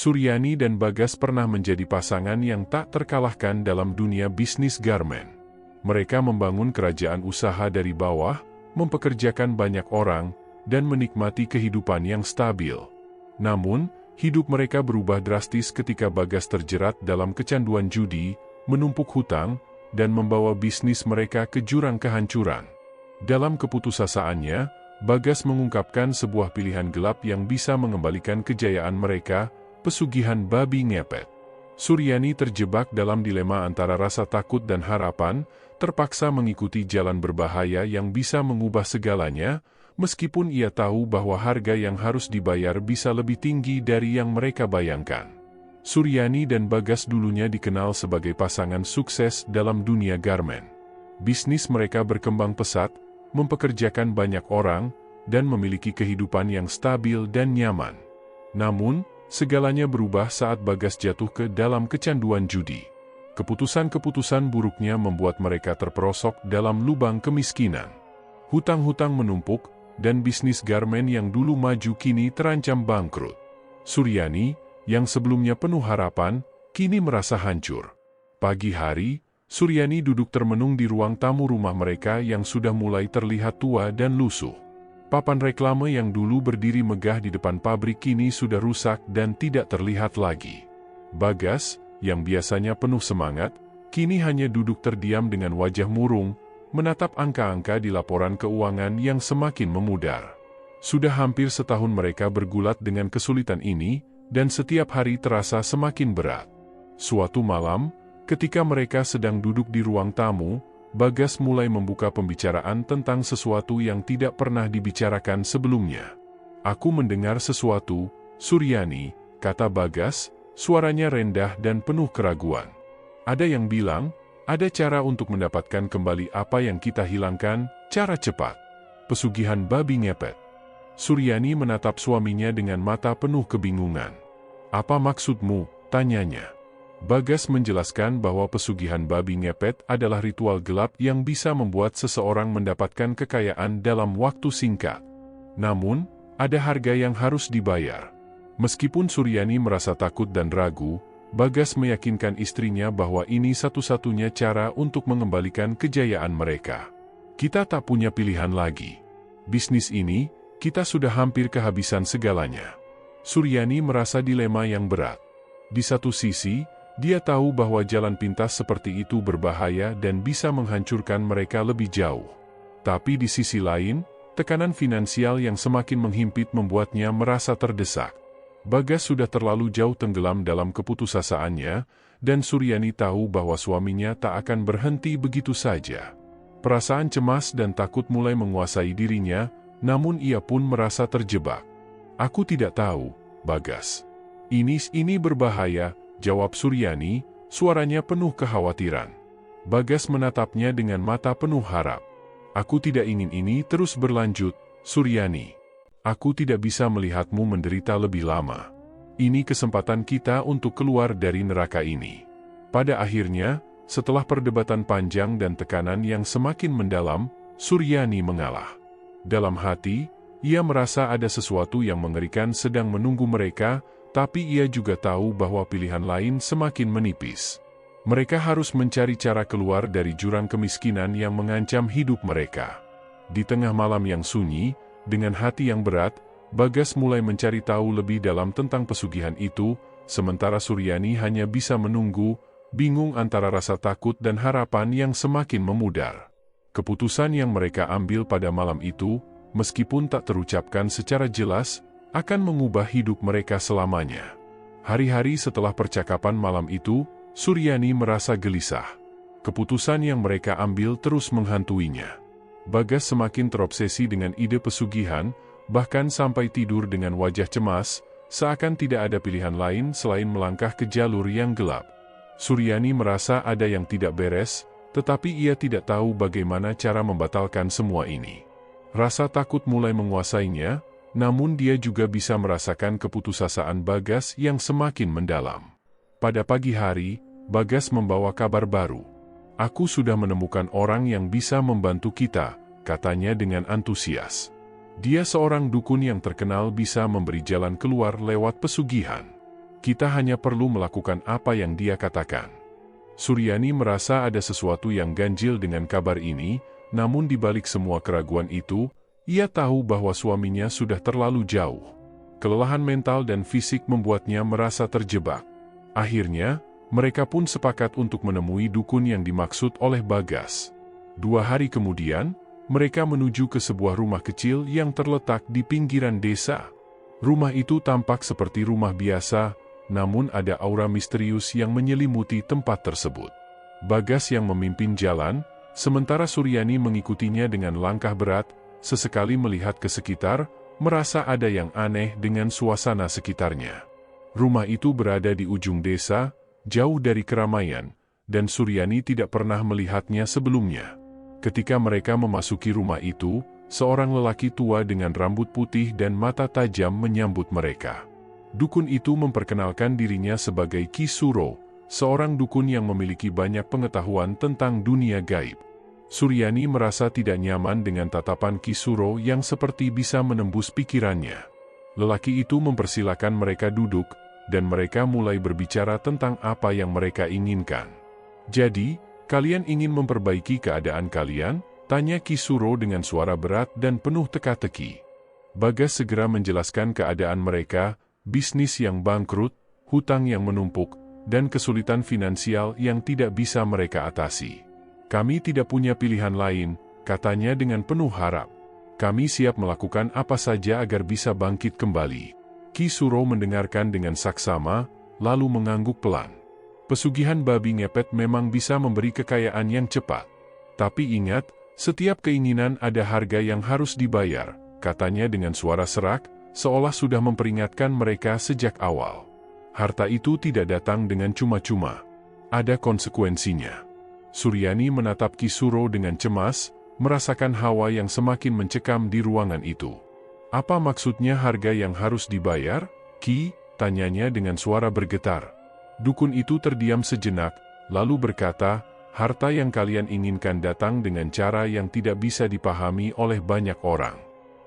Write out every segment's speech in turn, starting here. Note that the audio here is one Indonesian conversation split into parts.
Suryani dan Bagas pernah menjadi pasangan yang tak terkalahkan dalam dunia bisnis garmen. Mereka membangun kerajaan usaha dari bawah, mempekerjakan banyak orang, dan menikmati kehidupan yang stabil. Namun, hidup mereka berubah drastis ketika Bagas terjerat dalam kecanduan judi, menumpuk hutang, dan membawa bisnis mereka ke jurang kehancuran. Dalam keputusasaannya, Bagas mengungkapkan sebuah pilihan gelap yang bisa mengembalikan kejayaan mereka, pesugihan babi ngepet. Suryani terjebak dalam dilema antara rasa takut dan harapan, terpaksa mengikuti jalan berbahaya yang bisa mengubah segalanya, meskipun ia tahu bahwa harga yang harus dibayar bisa lebih tinggi dari yang mereka bayangkan. Suryani dan Bagas dulunya dikenal sebagai pasangan sukses dalam dunia garmen. Bisnis mereka berkembang pesat, mempekerjakan banyak orang, dan memiliki kehidupan yang stabil dan nyaman. Namun, segalanya berubah saat Bagas jatuh ke dalam kecanduan judi. Keputusan-keputusan buruknya membuat mereka terperosok dalam lubang kemiskinan. Hutang-hutang menumpuk, dan bisnis garmen yang dulu maju kini terancam bangkrut. Suryani, yang sebelumnya penuh harapan, kini merasa hancur. Pagi hari, Suryani duduk termenung di ruang tamu rumah mereka yang sudah mulai terlihat tua dan lusuh. Papan reklame yang dulu berdiri megah di depan pabrik kini sudah rusak dan tidak terlihat lagi. Bagas, yang biasanya penuh semangat, kini hanya duduk terdiam dengan wajah murung, menatap angka-angka di laporan keuangan yang semakin memudar. Sudah hampir setahun mereka bergulat dengan kesulitan ini, dan setiap hari terasa semakin berat. Suatu malam, ketika mereka sedang duduk di ruang tamu, Bagas mulai membuka pembicaraan tentang sesuatu yang tidak pernah dibicarakan sebelumnya. "Aku mendengar sesuatu, Suryani," kata Bagas, suaranya rendah dan penuh keraguan. "Ada yang bilang, ada cara untuk mendapatkan kembali apa yang kita hilangkan, cara cepat. Pesugihan babi ngepet." Suryani menatap suaminya dengan mata penuh kebingungan. "Apa maksudmu?" tanyanya. Bagas menjelaskan bahwa pesugihan babi ngepet adalah ritual gelap yang bisa membuat seseorang mendapatkan kekayaan dalam waktu singkat. Namun, ada harga yang harus dibayar. Meskipun Suryani merasa takut dan ragu, Bagas meyakinkan istrinya bahwa ini satu-satunya cara untuk mengembalikan kejayaan mereka. "Kita tak punya pilihan lagi. Bisnis ini, kita sudah hampir kehabisan segalanya." Suryani merasa dilema yang berat. Di satu sisi, dia tahu bahwa jalan pintas seperti itu berbahaya dan bisa menghancurkan mereka lebih jauh. Tapi di sisi lain, tekanan finansial yang semakin menghimpit membuatnya merasa terdesak. Bagas sudah terlalu jauh tenggelam dalam keputusasaannya, dan Suryani tahu bahwa suaminya tak akan berhenti begitu saja. Perasaan cemas dan takut mulai menguasai dirinya, namun ia pun merasa terjebak. "Aku tidak tahu, Bagas. Ini berbahaya," jawab Suryani, suaranya penuh kekhawatiran. Bagas menatapnya dengan mata penuh harap. "Aku tidak ingin ini terus berlanjut, Suryani. Aku tidak bisa melihatmu menderita lebih lama. Ini kesempatan kita untuk keluar dari neraka ini." Pada akhirnya, setelah perdebatan panjang dan tekanan yang semakin mendalam, Suryani mengalah. Dalam hati, ia merasa ada sesuatu yang mengerikan sedang menunggu mereka, tapi ia juga tahu bahwa pilihan lain semakin menipis. Mereka harus mencari cara keluar dari jurang kemiskinan yang mengancam hidup mereka. Di tengah malam yang sunyi, dengan hati yang berat, Bagas mulai mencari tahu lebih dalam tentang pesugihan itu, sementara Suryani hanya bisa menunggu, bingung antara rasa takut dan harapan yang semakin memudar. Keputusan yang mereka ambil pada malam itu, meskipun tak terucapkan secara jelas, akan mengubah hidup mereka selamanya. Hari-hari setelah percakapan malam itu, Suryani merasa gelisah. Keputusan yang mereka ambil terus menghantuinya. Bagas semakin terobsesi dengan ide pesugihan, bahkan sampai tidur dengan wajah cemas, seakan tidak ada pilihan lain selain melangkah ke jalur yang gelap. Suryani merasa ada yang tidak beres, tetapi ia tidak tahu bagaimana cara membatalkan semua ini. Rasa takut mulai menguasainya, namun dia juga bisa merasakan keputusasaan Bagas yang semakin mendalam. Pada pagi hari, Bagas membawa kabar baru. "Aku sudah menemukan orang yang bisa membantu kita," katanya dengan antusias. Dia seorang dukun yang terkenal bisa memberi jalan keluar lewat pesugihan. Kita hanya perlu melakukan apa yang dia katakan. Suryani merasa ada sesuatu yang ganjil dengan kabar ini, namun di balik semua keraguan itu, ia tahu bahwa suaminya sudah terlalu jauh. Kelelahan mental dan fisik membuatnya merasa terjebak. Akhirnya, mereka pun sepakat untuk menemui dukun yang dimaksud oleh Bagas. 2 hari kemudian, mereka menuju ke sebuah rumah kecil yang terletak di pinggiran desa. Rumah itu tampak seperti rumah biasa, namun ada aura misterius yang menyelimuti tempat tersebut. Bagas yang memimpin jalan, sementara Suryani mengikutinya dengan langkah berat, sesekali melihat ke sekitar, merasa ada yang aneh dengan suasana sekitarnya. Rumah itu berada di ujung desa, jauh dari keramaian, dan Suryani tidak pernah melihatnya sebelumnya. Ketika mereka memasuki rumah itu, seorang lelaki tua dengan rambut putih dan mata tajam menyambut mereka. Dukun itu memperkenalkan dirinya sebagai Ki Suro, seorang dukun yang memiliki banyak pengetahuan tentang dunia gaib. Suryani merasa tidak nyaman dengan tatapan Ki Suro yang seperti bisa menembus pikirannya. Lelaki itu mempersilakan mereka duduk, dan mereka mulai berbicara tentang apa yang mereka inginkan. "Jadi, kalian ingin memperbaiki keadaan kalian?" tanya Ki Suro dengan suara berat dan penuh teka-teki. Bagas segera menjelaskan keadaan mereka, bisnis yang bangkrut, hutang yang menumpuk, dan kesulitan finansial yang tidak bisa mereka atasi. "Kami tidak punya pilihan lain," katanya dengan penuh harap. "Kami siap melakukan apa saja agar bisa bangkit kembali." Ki Suro mendengarkan dengan saksama, lalu mengangguk pelan. "Pesugihan babi ngepet memang bisa memberi kekayaan yang cepat. Tapi ingat, setiap keinginan ada harga yang harus dibayar," katanya dengan suara serak, seolah sudah memperingatkan mereka sejak awal. "Harta itu tidak datang dengan cuma-cuma. Ada konsekuensinya." Suryani menatap Ki Suro dengan cemas, merasakan hawa yang semakin mencekam di ruangan itu. "Apa maksudnya harga yang harus dibayar, Ki?" tanyanya dengan suara bergetar. Dukun itu terdiam sejenak, lalu berkata, "Harta yang kalian inginkan datang dengan cara yang tidak bisa dipahami oleh banyak orang.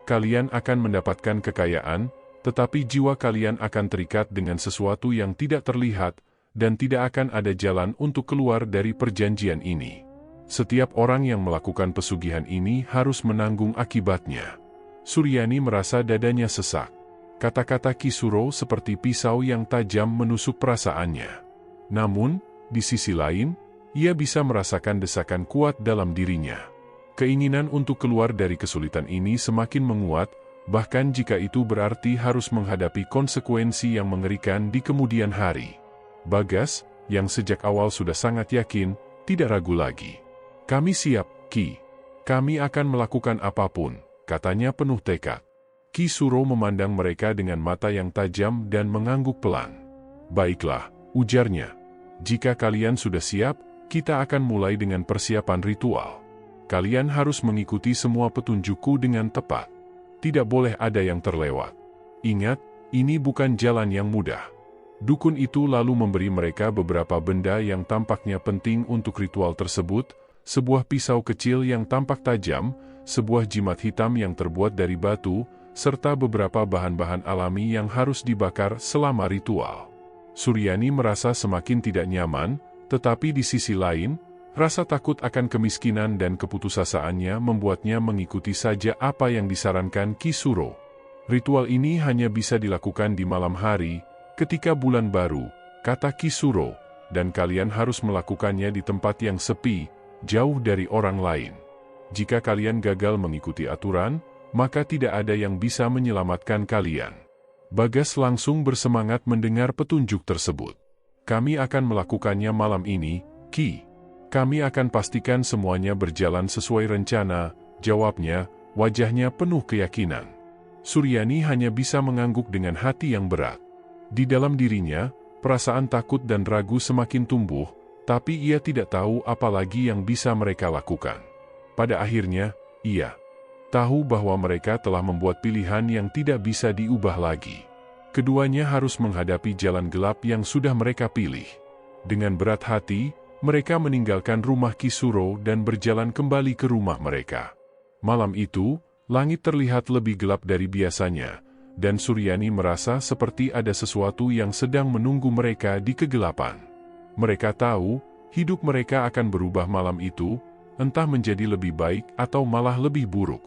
Kalian akan mendapatkan kekayaan, tetapi jiwa kalian akan terikat dengan sesuatu yang tidak terlihat, dan tidak akan ada jalan untuk keluar dari perjanjian ini. Setiap orang yang melakukan pesugihan ini harus menanggung akibatnya." Suryani merasa dadanya sesak. Kata-kata Ki Suro seperti pisau yang tajam menusuk perasaannya. Namun, di sisi lain, ia bisa merasakan desakan kuat dalam dirinya. Keinginan untuk keluar dari kesulitan ini semakin menguat, bahkan jika itu berarti harus menghadapi konsekuensi yang mengerikan di kemudian hari. Bagas, yang sejak awal sudah sangat yakin, tidak ragu lagi. "Kami siap, Ki. Kami akan melakukan apapun," katanya penuh tekad. Ki Suro memandang mereka dengan mata yang tajam dan mengangguk pelan. "Baiklah," ujarnya. "Jika kalian sudah siap, kita akan mulai dengan persiapan ritual. Kalian harus mengikuti semua petunjukku dengan tepat. Tidak boleh ada yang terlewat. Ingat, ini bukan jalan yang mudah." Dukun itu lalu memberi mereka beberapa benda yang tampaknya penting untuk ritual tersebut, sebuah pisau kecil yang tampak tajam, sebuah jimat hitam yang terbuat dari batu, serta beberapa bahan-bahan alami yang harus dibakar selama ritual. Suryani merasa semakin tidak nyaman, tetapi di sisi lain, rasa takut akan kemiskinan dan keputusasaannya membuatnya mengikuti saja apa yang disarankan Ki Suro. "Ritual ini hanya bisa dilakukan di malam hari, ketika bulan baru," kata Ki Suro, "dan kalian harus melakukannya di tempat yang sepi, jauh dari orang lain. Jika kalian gagal mengikuti aturan, maka tidak ada yang bisa menyelamatkan kalian." Bagas langsung bersemangat mendengar petunjuk tersebut. "Kami akan melakukannya malam ini, Ki. Kami akan pastikan semuanya berjalan sesuai rencana," jawabnya, wajahnya penuh keyakinan. Suryani hanya bisa mengangguk dengan hati yang berat. Di dalam dirinya, perasaan takut dan ragu semakin tumbuh, tapi ia tidak tahu apa lagi yang bisa mereka lakukan. Pada akhirnya, ia tahu bahwa mereka telah membuat pilihan yang tidak bisa diubah lagi. Keduanya harus menghadapi jalan gelap yang sudah mereka pilih. Dengan berat hati, mereka meninggalkan rumah Ki Suro dan berjalan kembali ke rumah mereka. Malam itu, langit terlihat lebih gelap dari biasanya, dan Suryani merasa seperti ada sesuatu yang sedang menunggu mereka di kegelapan. Mereka tahu, hidup mereka akan berubah malam itu, entah menjadi lebih baik atau malah lebih buruk.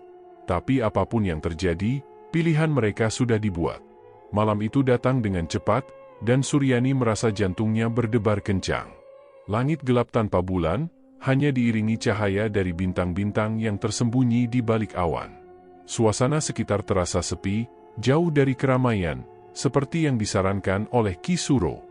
Tapi apapun yang terjadi, pilihan mereka sudah dibuat. Malam itu datang dengan cepat, dan Suryani merasa jantungnya berdebar kencang. Langit gelap tanpa bulan, hanya diiringi cahaya dari bintang-bintang yang tersembunyi di balik awan. Suasana sekitar terasa sepi, jauh dari keramaian, seperti yang disarankan oleh Ki Suro.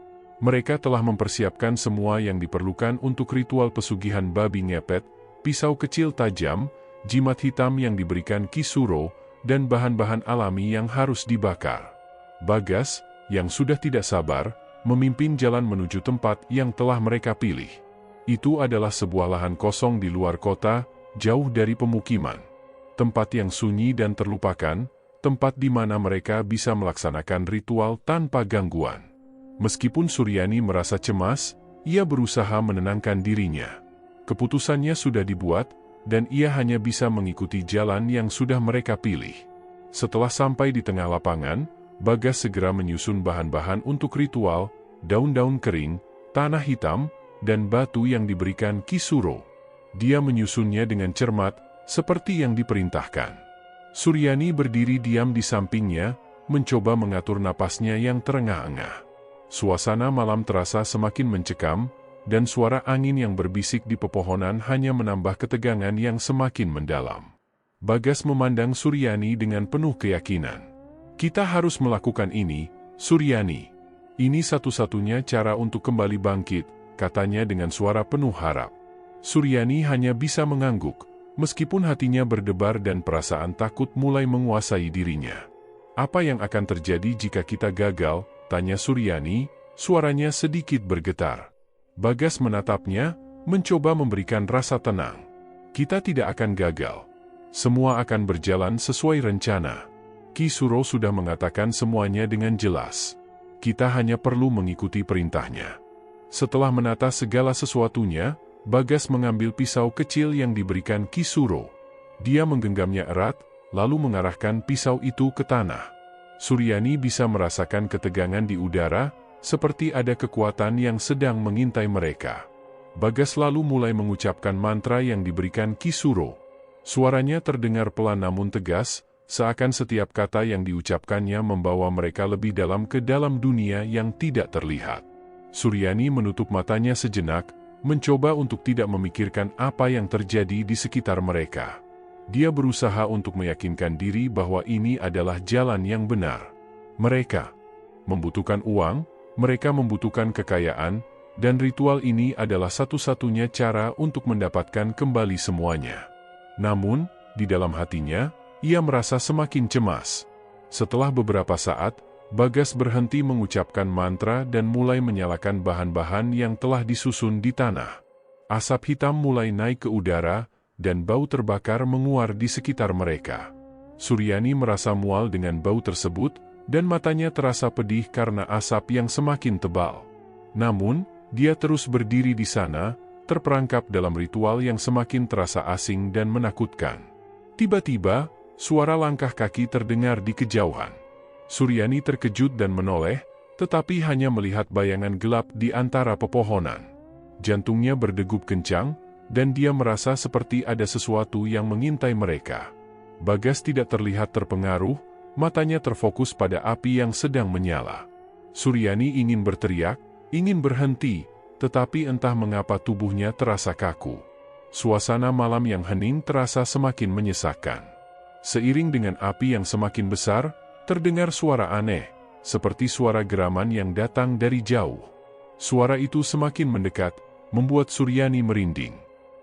Mereka telah mempersiapkan semua yang diperlukan untuk ritual pesugihan babi ngepet, pisau kecil tajam, jimat hitam yang diberikan Ki Suro, dan bahan-bahan alami yang harus dibakar. Bagas, yang sudah tidak sabar, memimpin jalan menuju tempat yang telah mereka pilih. Itu adalah sebuah lahan kosong di luar kota, jauh dari pemukiman. Tempat yang sunyi dan terlupakan, tempat di mana mereka bisa melaksanakan ritual tanpa gangguan. Meskipun Suryani merasa cemas, ia berusaha menenangkan dirinya. Keputusannya sudah dibuat, dan ia hanya bisa mengikuti jalan yang sudah mereka pilih. Setelah sampai di tengah lapangan, Bagas segera menyusun bahan-bahan untuk ritual, daun-daun kering, tanah hitam, dan batu yang diberikan Ki Suro. Dia menyusunnya dengan cermat, seperti yang diperintahkan. Suryani berdiri diam di sampingnya, mencoba mengatur napasnya yang terengah-engah. Suasana malam terasa semakin mencekam, dan suara angin yang berbisik di pepohonan hanya menambah ketegangan yang semakin mendalam. Bagas memandang Suryani dengan penuh keyakinan. Kita harus melakukan ini, Suryani. Ini satu-satunya cara untuk kembali bangkit, katanya dengan suara penuh harap. Suryani hanya bisa mengangguk, meskipun hatinya berdebar dan perasaan takut mulai menguasai dirinya. Apa yang akan terjadi jika kita gagal? Tanya Suryani, suaranya sedikit bergetar. Bagas menatapnya, mencoba memberikan rasa tenang. Kita tidak akan gagal. Semua akan berjalan sesuai rencana. Ki Suro sudah mengatakan semuanya dengan jelas. Kita hanya perlu mengikuti perintahnya. Setelah menata segala sesuatunya, Bagas mengambil pisau kecil yang diberikan Ki Suro. Dia menggenggamnya erat, lalu mengarahkan pisau itu ke tanah. Suryani bisa merasakan ketegangan di udara, seperti ada kekuatan yang sedang mengintai mereka. Bagas lalu mulai mengucapkan mantra yang diberikan Ki Suro. Suaranya terdengar pelan namun tegas, seakan setiap kata yang diucapkannya membawa mereka lebih dalam ke dalam dunia yang tidak terlihat. Suryani menutup matanya sejenak, mencoba untuk tidak memikirkan apa yang terjadi di sekitar mereka. Dia berusaha untuk meyakinkan diri bahwa ini adalah jalan yang benar. Mereka membutuhkan uang, mereka membutuhkan kekayaan, dan ritual ini adalah satu-satunya cara untuk mendapatkan kembali semuanya. Namun, di dalam hatinya, ia merasa semakin cemas. Setelah beberapa saat, Bagas berhenti mengucapkan mantra dan mulai menyalakan bahan-bahan yang telah disusun di tanah. Asap hitam mulai naik ke udara, dan bau terbakar menguar di sekitar mereka. Suryani merasa mual dengan bau tersebut, dan matanya terasa pedih karena asap yang semakin tebal. Namun, dia terus berdiri di sana, terperangkap dalam ritual yang semakin terasa asing dan menakutkan. Tiba-tiba, suara langkah kaki terdengar di kejauhan. Suryani terkejut dan menoleh, tetapi hanya melihat bayangan gelap di antara pepohonan. Jantungnya berdegup kencang, dan dia merasa seperti ada sesuatu yang mengintai mereka. Bagas tidak terlihat terpengaruh, matanya terfokus pada api yang sedang menyala. Suryani ingin berteriak, ingin berhenti, tetapi entah mengapa tubuhnya terasa kaku. Suasana malam yang hening terasa semakin menyesakkan. Seiring dengan api yang semakin besar, terdengar suara aneh, seperti suara geraman yang datang dari jauh. Suara itu semakin mendekat, membuat Suryani merinding.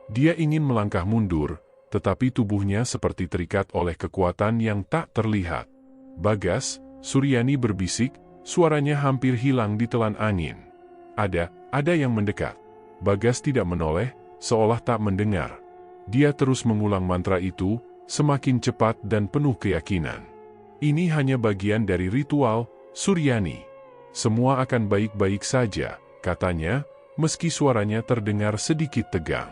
Dia ingin melangkah mundur, tetapi tubuhnya seperti terikat oleh kekuatan yang tak terlihat. Bagas, Suryani berbisik, suaranya hampir hilang di telan angin. Ada yang mendekat. Bagas tidak menoleh, seolah tak mendengar. Dia terus mengulang mantra itu, semakin cepat dan penuh keyakinan. Ini hanya bagian dari ritual, Suryani. Semua akan baik-baik saja, katanya, meski suaranya terdengar sedikit tegang.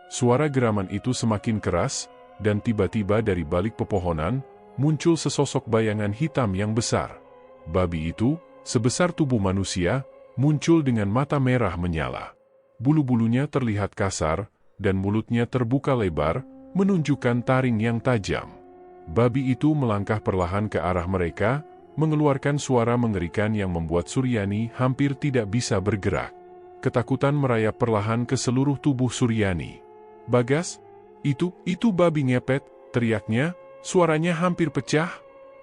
Suara geraman itu semakin keras, dan tiba-tiba dari balik pepohonan, muncul sesosok bayangan hitam yang besar. Babi itu, sebesar tubuh manusia, muncul dengan mata merah menyala. Bulu-bulunya terlihat kasar, dan mulutnya terbuka lebar, menunjukkan taring yang tajam. Babi itu melangkah perlahan ke arah mereka, mengeluarkan suara mengerikan yang membuat Suryani hampir tidak bisa bergerak. Ketakutan merayap perlahan ke seluruh tubuh Suryani. "Bagas, itu babi ngepet," teriaknya, suaranya hampir pecah.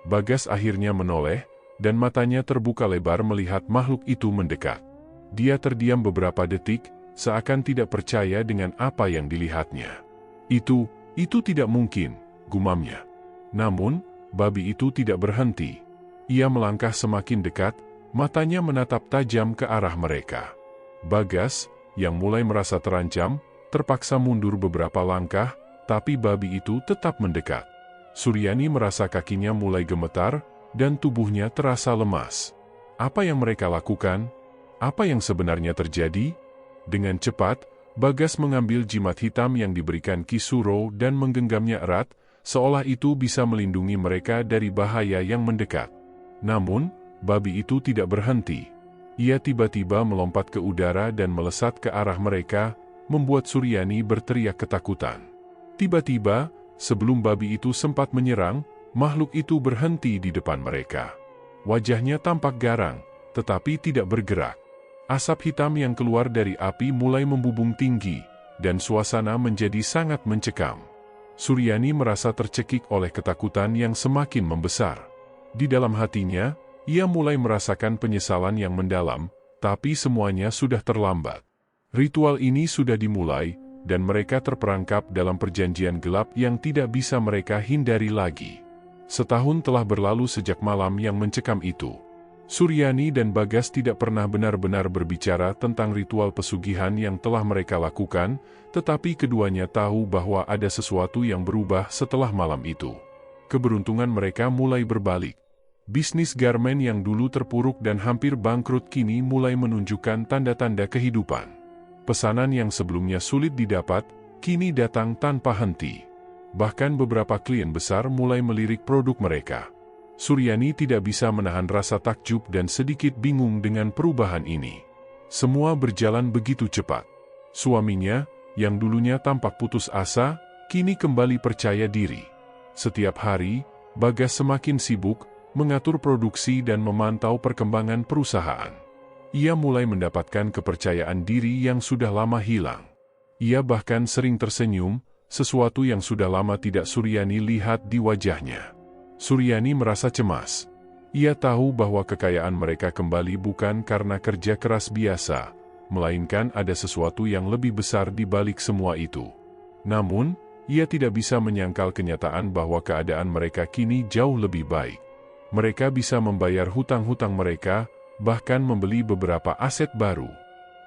Bagas akhirnya menoleh, dan matanya terbuka lebar melihat makhluk itu mendekat. Dia terdiam beberapa detik, seakan tidak percaya dengan apa yang dilihatnya. Itu tidak mungkin," gumamnya. Namun, babi itu tidak berhenti. Ia melangkah semakin dekat, matanya menatap tajam ke arah mereka. Bagas, yang mulai merasa terancam, terpaksa mundur beberapa langkah, tapi babi itu tetap mendekat. Suryani merasa kakinya mulai gemetar, dan tubuhnya terasa lemas. Apa yang mereka lakukan? Apa yang sebenarnya terjadi? Dengan cepat, Bagas mengambil jimat hitam yang diberikan Ki Suro dan menggenggamnya erat, seolah itu bisa melindungi mereka dari bahaya yang mendekat. Namun, babi itu tidak berhenti. Ia tiba-tiba melompat ke udara dan melesat ke arah mereka, membuat Suryani berteriak ketakutan. Tiba-tiba, sebelum babi itu sempat menyerang, makhluk itu berhenti di depan mereka. Wajahnya tampak garang, tetapi tidak bergerak. Asap hitam yang keluar dari api mulai membubung tinggi, dan suasana menjadi sangat mencekam. Suryani merasa tercekik oleh ketakutan yang semakin membesar. Di dalam hatinya, ia mulai merasakan penyesalan yang mendalam, tapi semuanya sudah terlambat. Ritual ini sudah dimulai, dan mereka terperangkap dalam perjanjian gelap yang tidak bisa mereka hindari lagi. Setahun telah berlalu sejak malam yang mencekam itu. Suryani dan Bagas tidak pernah benar-benar berbicara tentang ritual pesugihan yang telah mereka lakukan, tetapi keduanya tahu bahwa ada sesuatu yang berubah setelah malam itu. Keberuntungan mereka mulai berbalik. Bisnis garmen yang dulu terpuruk dan hampir bangkrut kini mulai menunjukkan tanda-tanda kehidupan. Pesanan yang sebelumnya sulit didapat, kini datang tanpa henti. Bahkan beberapa klien besar mulai melirik produk mereka. Suryani tidak bisa menahan rasa takjub dan sedikit bingung dengan perubahan ini. Semua berjalan begitu cepat. Suaminya, yang dulunya tampak putus asa, kini kembali percaya diri. Setiap hari, Bagas semakin sibuk, mengatur produksi dan memantau perkembangan perusahaan. Ia mulai mendapatkan kepercayaan diri yang sudah lama hilang. Ia bahkan sering tersenyum, sesuatu yang sudah lama tidak Suryani lihat di wajahnya. Suryani merasa cemas. Ia tahu bahwa kekayaan mereka kembali bukan karena kerja keras biasa, melainkan ada sesuatu yang lebih besar di balik semua itu. Namun, ia tidak bisa menyangkal kenyataan bahwa keadaan mereka kini jauh lebih baik. Mereka bisa membayar hutang-hutang mereka, bahkan membeli beberapa aset baru.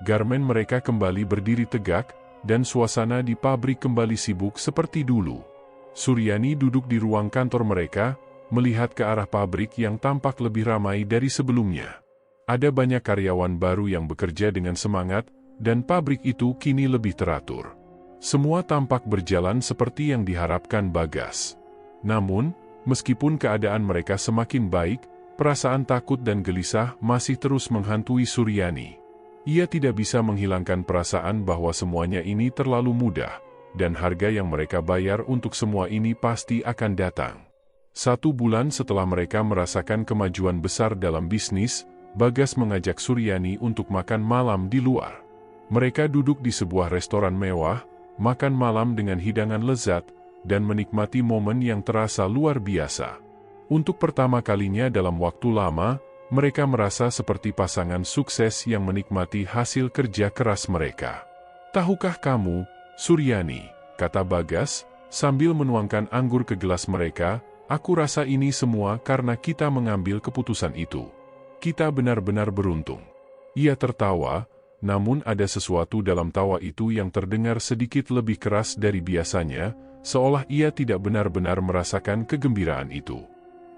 Garmen mereka kembali berdiri tegak, dan suasana di pabrik kembali sibuk seperti dulu. Suryani duduk di ruang kantor mereka, melihat ke arah pabrik yang tampak lebih ramai dari sebelumnya. Ada banyak karyawan baru yang bekerja dengan semangat, dan pabrik itu kini lebih teratur. Semua tampak berjalan seperti yang diharapkan Bagas. Namun, meskipun keadaan mereka semakin baik, perasaan takut dan gelisah masih terus menghantui Suryani. Ia tidak bisa menghilangkan perasaan bahwa semuanya ini terlalu mudah, dan harga yang mereka bayar untuk semua ini pasti akan datang. 1 bulan setelah mereka merasakan kemajuan besar dalam bisnis, Bagas mengajak Suryani untuk makan malam di luar. Mereka duduk di sebuah restoran mewah, makan malam dengan hidangan lezat, dan menikmati momen yang terasa luar biasa. Untuk pertama kalinya dalam waktu lama, mereka merasa seperti pasangan sukses yang menikmati hasil kerja keras mereka. "Tahukah kamu, Suryani," kata Bagas, sambil menuangkan anggur ke gelas mereka, "aku rasa ini semua karena kita mengambil keputusan itu. Kita benar-benar beruntung." Ia tertawa, namun ada sesuatu dalam tawa itu yang terdengar sedikit lebih keras dari biasanya, seolah ia tidak benar-benar merasakan kegembiraan itu.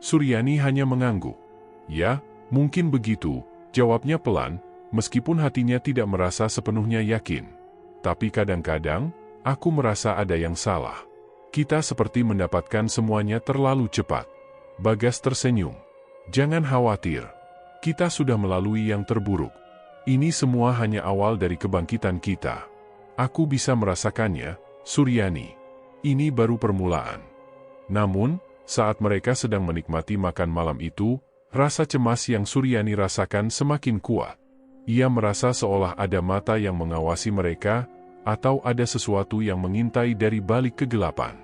Suryani hanya mengangguk. "Ya, mungkin begitu," jawabnya pelan, meskipun hatinya tidak merasa sepenuhnya yakin. "Tapi kadang-kadang, aku merasa ada yang salah. Kita seperti mendapatkan semuanya terlalu cepat." Bagas tersenyum. Jangan khawatir. Kita sudah melalui yang terburuk. Ini semua hanya awal dari kebangkitan kita. Aku bisa merasakannya, Suryani. Ini baru permulaan. Namun, saat mereka sedang menikmati makan malam itu, rasa cemas yang Suryani rasakan semakin kuat. Ia merasa seolah ada mata yang mengawasi mereka, atau ada sesuatu yang mengintai dari balik kegelapan.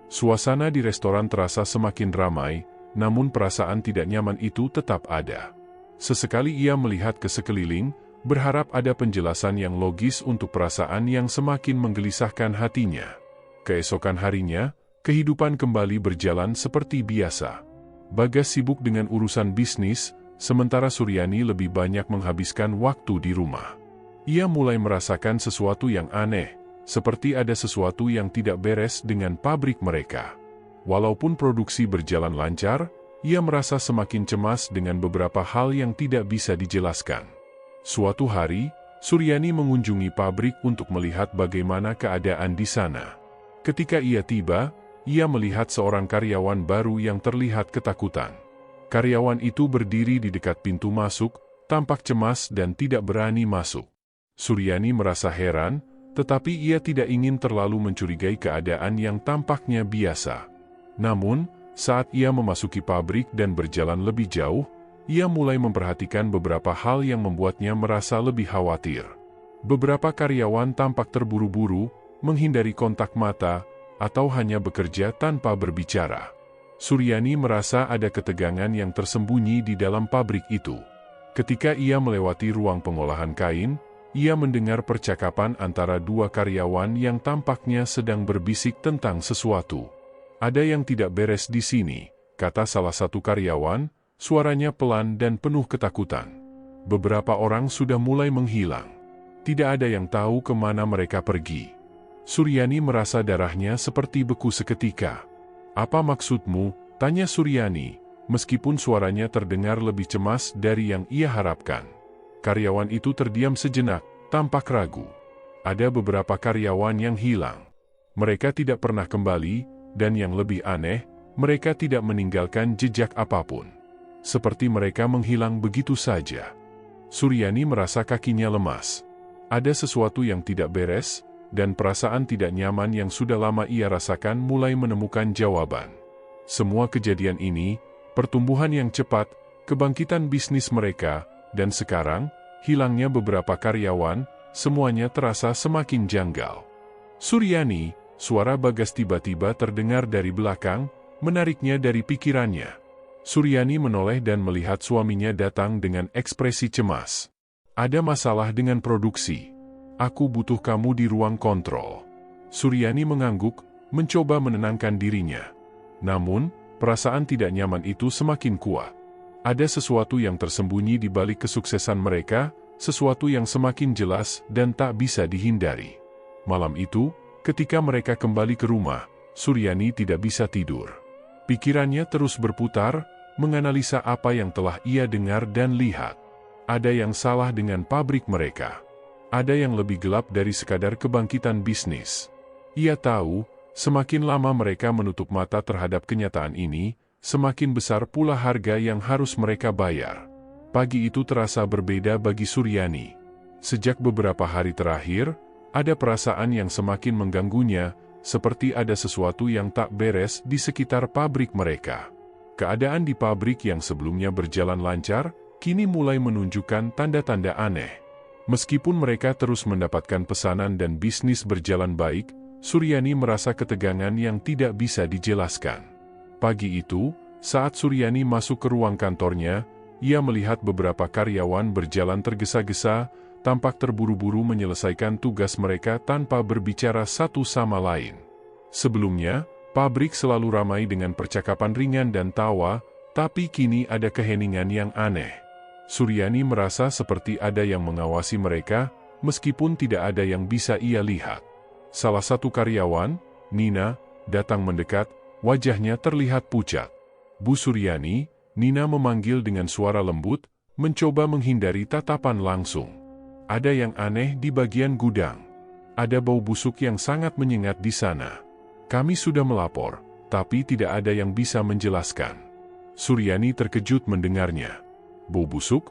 Suasana di restoran terasa semakin ramai, namun perasaan tidak nyaman itu tetap ada. Sesekali ia melihat ke sekeliling, berharap ada penjelasan yang logis untuk perasaan yang semakin menggelisahkan hatinya. Keesokan harinya, kehidupan kembali berjalan seperti biasa. Bagas sibuk dengan urusan bisnis, sementara Suryani lebih banyak menghabiskan waktu di rumah. Ia mulai merasakan sesuatu yang aneh, seperti ada sesuatu yang tidak beres dengan pabrik mereka. Walaupun produksi berjalan lancar, ia merasa semakin cemas dengan beberapa hal yang tidak bisa dijelaskan. Suatu hari, Suryani mengunjungi pabrik untuk melihat bagaimana keadaan di sana. Ketika ia tiba, ia melihat seorang karyawan baru yang terlihat ketakutan. Karyawan itu berdiri di dekat pintu masuk, tampak cemas dan tidak berani masuk. Suryani merasa heran, tetapi ia tidak ingin terlalu mencurigai keadaan yang tampaknya biasa. Namun, saat ia memasuki pabrik dan berjalan lebih jauh, ia mulai memperhatikan beberapa hal yang membuatnya merasa lebih khawatir. Beberapa karyawan tampak terburu-buru, menghindari kontak mata, atau hanya bekerja tanpa berbicara. Suryani merasa ada ketegangan yang tersembunyi di dalam pabrik itu. Ketika ia melewati ruang pengolahan kain, ia mendengar percakapan antara dua karyawan yang tampaknya sedang berbisik tentang sesuatu. "Ada yang tidak beres di sini," kata salah satu karyawan, suaranya pelan dan penuh ketakutan. Beberapa orang sudah mulai menghilang. Tidak ada yang tahu kemana mereka pergi. Suryani merasa darahnya seperti beku seketika. "Apa maksudmu?" tanya Suryani, meskipun suaranya terdengar lebih cemas dari yang ia harapkan. Karyawan itu terdiam sejenak, tampak ragu. Ada beberapa karyawan yang hilang. Mereka tidak pernah kembali, dan yang lebih aneh, mereka tidak meninggalkan jejak apapun. Seperti mereka menghilang begitu saja. Suryani merasa kakinya lemas. Ada sesuatu yang tidak beres, dan perasaan tidak nyaman yang sudah lama ia rasakan mulai menemukan jawaban. Semua kejadian ini, pertumbuhan yang cepat, kebangkitan bisnis mereka, dan sekarang, hilangnya beberapa karyawan, semuanya terasa semakin janggal. "Suryani," suara Bagas tiba-tiba terdengar dari belakang, menariknya dari pikirannya. Suryani menoleh dan melihat suaminya datang dengan ekspresi cemas. "Ada masalah dengan produksi. Aku butuh kamu di ruang kontrol." Suryani mengangguk, mencoba menenangkan dirinya. Namun, perasaan tidak nyaman itu semakin kuat. Ada sesuatu yang tersembunyi di balik kesuksesan mereka, sesuatu yang semakin jelas dan tak bisa dihindari. Malam itu, ketika mereka kembali ke rumah, Suryani tidak bisa tidur. Pikirannya terus berputar, menganalisa apa yang telah ia dengar dan lihat. Ada yang salah dengan pabrik mereka. Ada yang lebih gelap dari sekadar kebangkitan bisnis. Ia tahu, semakin lama mereka menutup mata terhadap kenyataan ini, semakin besar pula harga yang harus mereka bayar. Pagi itu terasa berbeda bagi Suryani. Sejak beberapa hari terakhir, ada perasaan yang semakin mengganggunya, seperti ada sesuatu yang tak beres di sekitar pabrik mereka. Keadaan di pabrik yang sebelumnya berjalan lancar, kini mulai menunjukkan tanda-tanda aneh. Meskipun mereka terus mendapatkan pesanan dan bisnis berjalan baik, Suryani merasa ketegangan yang tidak bisa dijelaskan. Pagi itu, saat Suryani masuk ke ruang kantornya, ia melihat beberapa karyawan berjalan tergesa-gesa, tampak terburu-buru menyelesaikan tugas mereka tanpa berbicara satu sama lain. Sebelumnya, pabrik selalu ramai dengan percakapan ringan dan tawa, tapi kini ada keheningan yang aneh. Suryani merasa seperti ada yang mengawasi mereka, meskipun tidak ada yang bisa ia lihat. Salah satu karyawan, Nina, datang mendekat, wajahnya terlihat pucat. "Bu Suryani," Nina memanggil dengan suara lembut, mencoba menghindari tatapan langsung. "Ada yang aneh di bagian gudang. Ada bau busuk yang sangat menyengat di sana. Kami sudah melapor, tapi tidak ada yang bisa menjelaskan." Suryani terkejut mendengarnya. Bau busuk?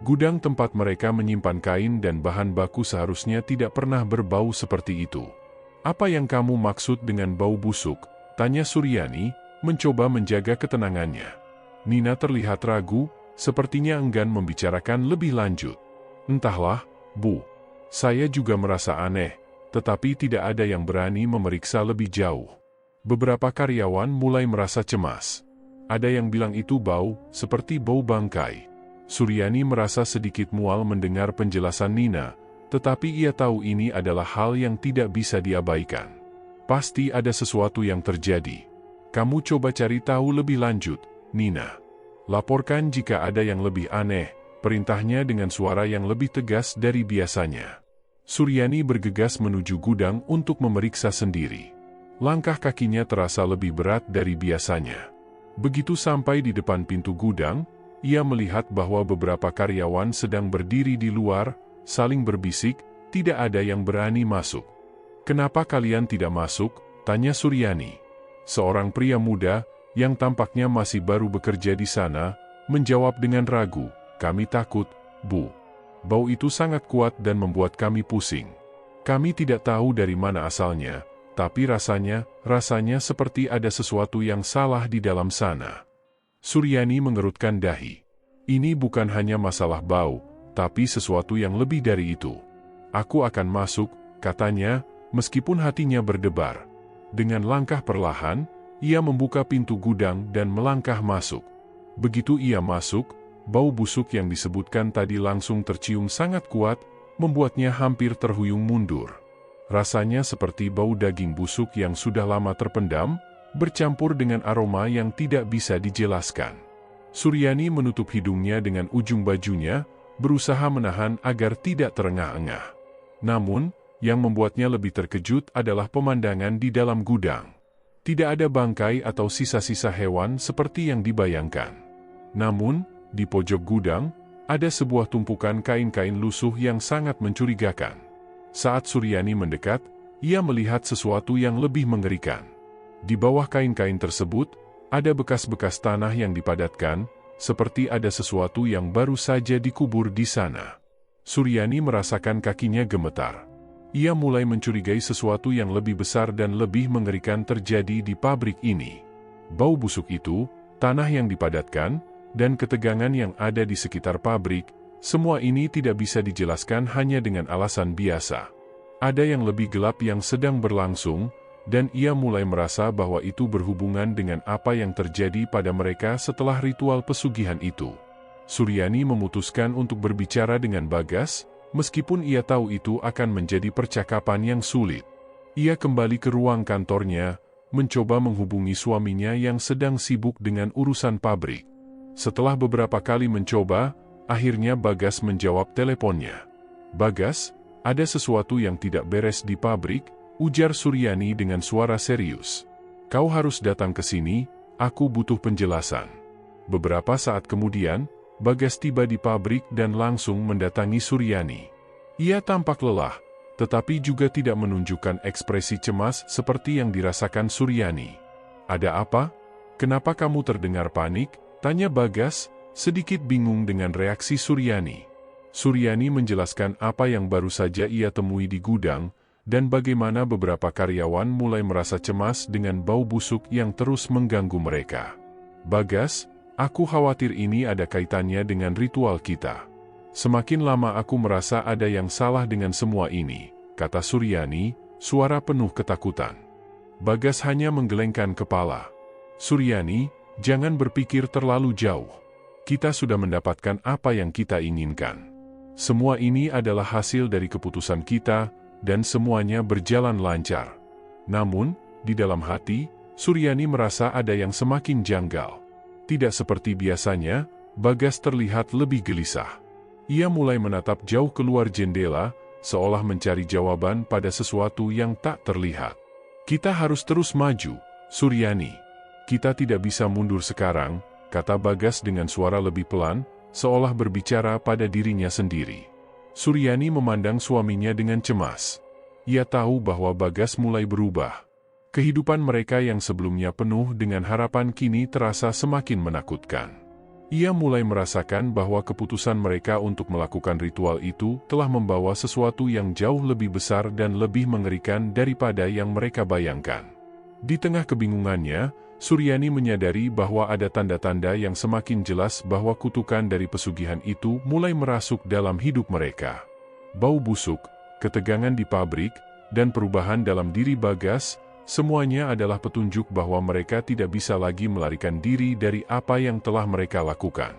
Gudang tempat mereka menyimpan kain dan bahan baku seharusnya tidak pernah berbau seperti itu. Apa yang kamu maksud dengan bau busuk? Tanya Suryani, mencoba menjaga ketenangannya. Nina terlihat ragu, sepertinya enggan membicarakan lebih lanjut. Entahlah, Bu. Saya juga merasa aneh, tetapi tidak ada yang berani memeriksa lebih jauh. Beberapa karyawan mulai merasa cemas. Ada yang bilang itu bau, seperti bau bangkai. Suryani merasa sedikit mual mendengar penjelasan Nina, tetapi ia tahu ini adalah hal yang tidak bisa diabaikan. Pasti ada sesuatu yang terjadi. Kamu coba cari tahu lebih lanjut, Nina. Laporkan jika ada yang lebih aneh, perintahnya dengan suara yang lebih tegas dari biasanya. Suryani bergegas menuju gudang untuk memeriksa sendiri. Langkah kakinya terasa lebih berat dari biasanya. Begitu sampai di depan pintu gudang, ia melihat bahwa beberapa karyawan sedang berdiri di luar, saling berbisik, tidak ada yang berani masuk. "Kenapa kalian tidak masuk?" tanya Suryani. Seorang pria muda, yang tampaknya masih baru bekerja di sana, menjawab dengan ragu, "Kami takut, Bu. Bau itu sangat kuat dan membuat kami pusing. Kami tidak tahu dari mana asalnya, tapi rasanya seperti ada sesuatu yang salah di dalam sana." Suryani mengerutkan dahi. Ini bukan hanya masalah bau, tapi sesuatu yang lebih dari itu. "Aku akan masuk," katanya, meskipun hatinya berdebar. Dengan langkah perlahan, ia membuka pintu gudang dan melangkah masuk. Begitu ia masuk, bau busuk yang disebutkan tadi langsung tercium sangat kuat, membuatnya hampir terhuyung mundur. Rasanya seperti bau daging busuk yang sudah lama terpendam, bercampur dengan aroma yang tidak bisa dijelaskan. Suryani menutup hidungnya dengan ujung bajunya, berusaha menahan agar tidak terengah-engah. Namun, yang membuatnya lebih terkejut adalah pemandangan di dalam gudang. Tidak ada bangkai atau sisa-sisa hewan seperti yang dibayangkan. Namun, di pojok gudang, ada sebuah tumpukan kain-kain lusuh yang sangat mencurigakan. Saat Suryani mendekat, ia melihat sesuatu yang lebih mengerikan. Di bawah kain-kain tersebut, ada bekas-bekas tanah yang dipadatkan, seperti ada sesuatu yang baru saja dikubur di sana. Suryani merasakan kakinya gemetar. Ia mulai mencurigai sesuatu yang lebih besar dan lebih mengerikan terjadi di pabrik ini. Bau busuk itu, tanah yang dipadatkan, dan ketegangan yang ada di sekitar pabrik, semua ini tidak bisa dijelaskan hanya dengan alasan biasa. Ada yang lebih gelap yang sedang berlangsung, dan ia mulai merasa bahwa itu berhubungan dengan apa yang terjadi pada mereka setelah ritual pesugihan itu. Suryani memutuskan untuk berbicara dengan Bagas, meskipun ia tahu itu akan menjadi percakapan yang sulit. Ia kembali ke ruang kantornya, mencoba menghubungi suaminya yang sedang sibuk dengan urusan pabrik. Setelah beberapa kali mencoba, akhirnya Bagas menjawab teleponnya. "Bagas, ada sesuatu yang tidak beres di pabrik," ujar Suryani dengan suara serius. "Kau harus datang ke sini, aku butuh penjelasan." Beberapa saat kemudian, Bagas tiba di pabrik dan langsung mendatangi Suryani. Ia tampak lelah, tetapi juga tidak menunjukkan ekspresi cemas seperti yang dirasakan Suryani. "Ada apa? Kenapa kamu terdengar panik?" tanya Bagas, sedikit bingung dengan reaksi Suryani. Suryani menjelaskan apa yang baru saja ia temui di gudang, dan bagaimana beberapa karyawan mulai merasa cemas dengan bau busuk yang terus mengganggu mereka. "Bagas, aku khawatir ini ada kaitannya dengan ritual kita. Semakin lama aku merasa ada yang salah dengan semua ini," kata Suryani, suara penuh ketakutan. Bagas hanya menggelengkan kepala. "Suryani, jangan berpikir terlalu jauh. Kita sudah mendapatkan apa yang kita inginkan. Semua ini adalah hasil dari keputusan kita, dan semuanya berjalan lancar." Namun, di dalam hati, Suryani merasa ada yang semakin janggal. Tidak seperti biasanya, Bagas terlihat lebih gelisah. Ia mulai menatap jauh keluar jendela, seolah mencari jawaban pada sesuatu yang tak terlihat. "Kita harus terus maju, Suryani. Kita tidak bisa mundur sekarang," kata Bagas dengan suara lebih pelan, seolah berbicara pada dirinya sendiri. Suryani memandang suaminya dengan cemas. Ia tahu bahwa Bagas mulai berubah. Kehidupan mereka yang sebelumnya penuh dengan harapan kini terasa semakin menakutkan. Ia mulai merasakan bahwa keputusan mereka untuk melakukan ritual itu telah membawa sesuatu yang jauh lebih besar dan lebih mengerikan daripada yang mereka bayangkan. Di tengah kebingungannya, Suryani menyadari bahwa ada tanda-tanda yang semakin jelas bahwa kutukan dari pesugihan itu mulai merasuk dalam hidup mereka. Bau busuk, ketegangan di pabrik, dan perubahan dalam diri Bagas, semuanya adalah petunjuk bahwa mereka tidak bisa lagi melarikan diri dari apa yang telah mereka lakukan.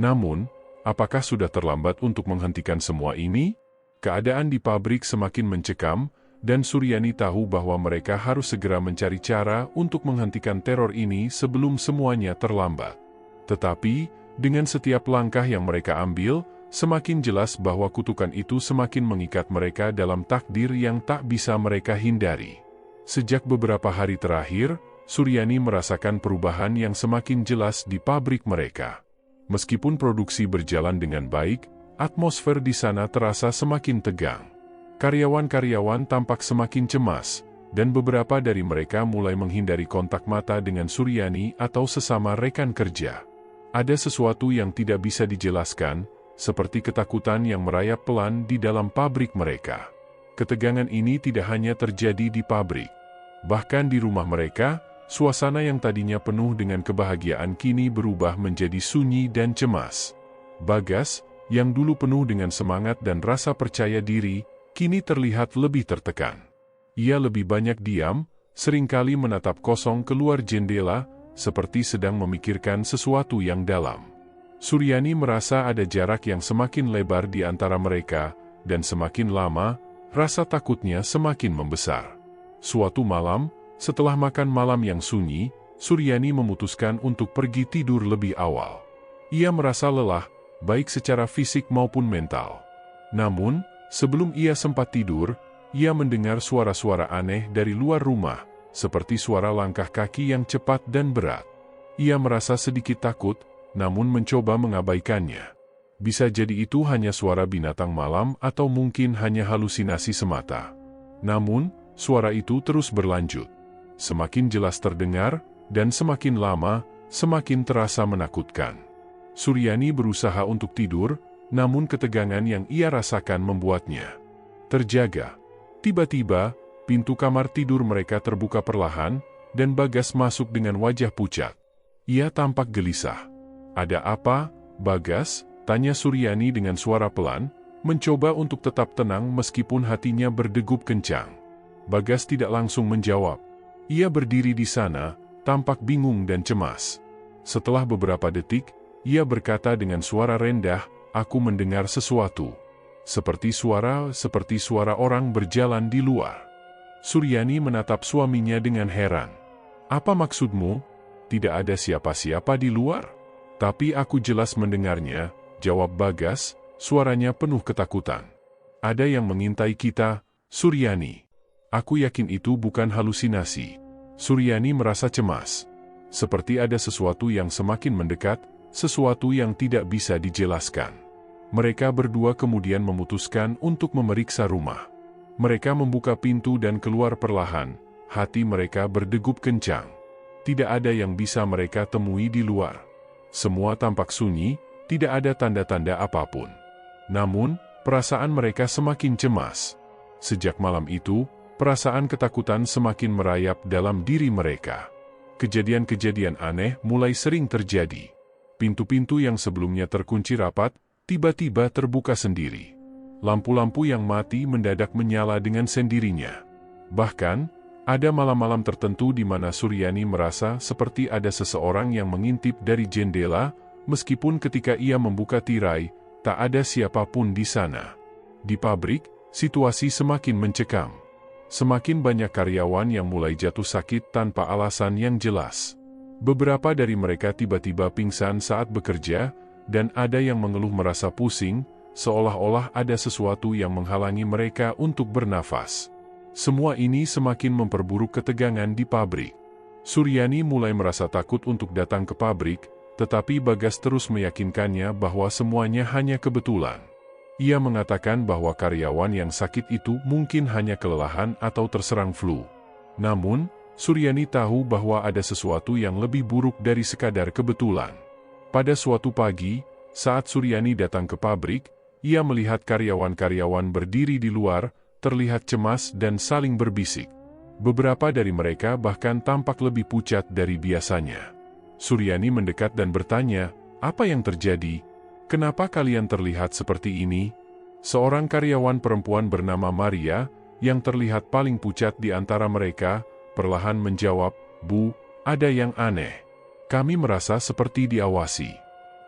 Namun, apakah sudah terlambat untuk menghentikan semua ini? Keadaan di pabrik semakin mencekam, dan Suryani tahu bahwa mereka harus segera mencari cara untuk menghentikan teror ini sebelum semuanya terlambat. Tetapi, dengan setiap langkah yang mereka ambil, semakin jelas bahwa kutukan itu semakin mengikat mereka dalam takdir yang tak bisa mereka hindari. Sejak beberapa hari terakhir, Suryani merasakan perubahan yang semakin jelas di pabrik mereka. Meskipun produksi berjalan dengan baik, atmosfer di sana terasa semakin tegang. Karyawan-karyawan tampak semakin cemas, dan beberapa dari mereka mulai menghindari kontak mata dengan Suryani atau sesama rekan kerja. Ada sesuatu yang tidak bisa dijelaskan, seperti ketakutan yang merayap pelan di dalam pabrik mereka. Ketegangan ini tidak hanya terjadi di pabrik. Bahkan di rumah mereka, suasana yang tadinya penuh dengan kebahagiaan kini berubah menjadi sunyi dan cemas. Bagas, yang dulu penuh dengan semangat dan rasa percaya diri, kini terlihat lebih tertekan. Ia lebih banyak diam, seringkali menatap kosong keluar jendela, seperti sedang memikirkan sesuatu yang dalam. Suryani merasa ada jarak yang semakin lebar di antara mereka, dan semakin lama, rasa takutnya semakin membesar. Suatu malam, setelah makan malam yang sunyi, Suryani memutuskan untuk pergi tidur lebih awal. Ia merasa lelah, baik secara fisik maupun mental. Namun, sebelum ia sempat tidur, ia mendengar suara-suara aneh dari luar rumah, seperti suara langkah kaki yang cepat dan berat. Ia merasa sedikit takut, namun mencoba mengabaikannya. Bisa jadi itu hanya suara binatang malam atau mungkin hanya halusinasi semata. Namun, suara itu terus berlanjut. Semakin jelas terdengar, dan semakin lama, semakin terasa menakutkan. Suryani berusaha untuk tidur, namun ketegangan yang ia rasakan membuatnya terjaga. Tiba-tiba, pintu kamar tidur mereka terbuka perlahan, dan Bagas masuk dengan wajah pucat. Ia tampak gelisah. "Ada apa, Bagas?" tanya Suryani dengan suara pelan, mencoba untuk tetap tenang meskipun hatinya berdegup kencang. Bagas tidak langsung menjawab. Ia berdiri di sana, tampak bingung dan cemas. Setelah beberapa detik, ia berkata dengan suara rendah, "Aku mendengar sesuatu. Seperti suara orang berjalan di luar." Suryani menatap suaminya dengan heran. "Apa maksudmu? Tidak ada siapa-siapa di luar?" "Tapi aku jelas mendengarnya," jawab Bagas, suaranya penuh ketakutan. "Ada yang mengintai kita, Suryani. Aku yakin itu bukan halusinasi." Suryani merasa cemas. Seperti ada sesuatu yang semakin mendekat, sesuatu yang tidak bisa dijelaskan. Mereka berdua kemudian memutuskan untuk memeriksa rumah. Mereka membuka pintu dan keluar perlahan, hati mereka berdegup kencang. Tidak ada yang bisa mereka temui di luar. Semua tampak sunyi, tidak ada tanda-tanda apapun. Namun, perasaan mereka semakin cemas. Sejak malam itu, perasaan ketakutan semakin merayap dalam diri mereka. Kejadian-kejadian aneh mulai sering terjadi. Pintu-pintu yang sebelumnya terkunci rapat, tiba-tiba terbuka sendiri. Lampu-lampu yang mati mendadak menyala dengan sendirinya. Bahkan, ada malam-malam tertentu di mana Suryani merasa seperti ada seseorang yang mengintip dari jendela, meskipun ketika ia membuka tirai, tak ada siapapun di sana. Di pabrik, situasi semakin mencekam. Semakin banyak karyawan yang mulai jatuh sakit tanpa alasan yang jelas. Beberapa dari mereka tiba-tiba pingsan saat bekerja, dan ada yang mengeluh merasa pusing, seolah-olah ada sesuatu yang menghalangi mereka untuk bernafas. Semua ini semakin memperburuk ketegangan di pabrik. Suryani mulai merasa takut untuk datang ke pabrik, tetapi Bagas terus meyakinkannya bahwa semuanya hanya kebetulan. Ia mengatakan bahwa karyawan yang sakit itu mungkin hanya kelelahan atau terserang flu. Namun, Suryani tahu bahwa ada sesuatu yang lebih buruk dari sekadar kebetulan. Pada suatu pagi, saat Suryani datang ke pabrik, ia melihat karyawan-karyawan berdiri di luar, terlihat cemas dan saling berbisik. Beberapa dari mereka bahkan tampak lebih pucat dari biasanya. Suryani mendekat dan bertanya, "Apa yang terjadi? Kenapa kalian terlihat seperti ini?" Seorang karyawan perempuan bernama Maria, yang terlihat paling pucat di antara mereka, perlahan menjawab, "Bu, ada yang aneh. Kami merasa seperti diawasi.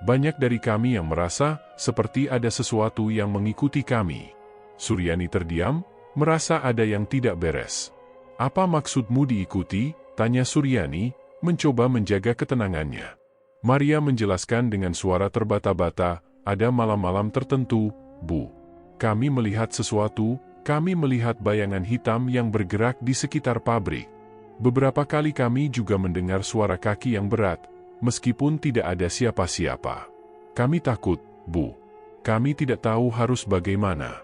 Banyak dari kami yang merasa seperti ada sesuatu yang mengikuti kami." Suryani terdiam, merasa ada yang tidak beres. "Apa maksudmu diikuti?" tanya Suryani, mencoba menjaga ketenangannya. Maria menjelaskan dengan suara terbata-bata, "Ada malam-malam tertentu, Bu. Kami melihat sesuatu, kami melihat bayangan hitam yang bergerak di sekitar pabrik. Beberapa kali kami juga mendengar suara kaki yang berat, meskipun tidak ada siapa-siapa. Kami takut, Bu. Kami tidak tahu harus bagaimana."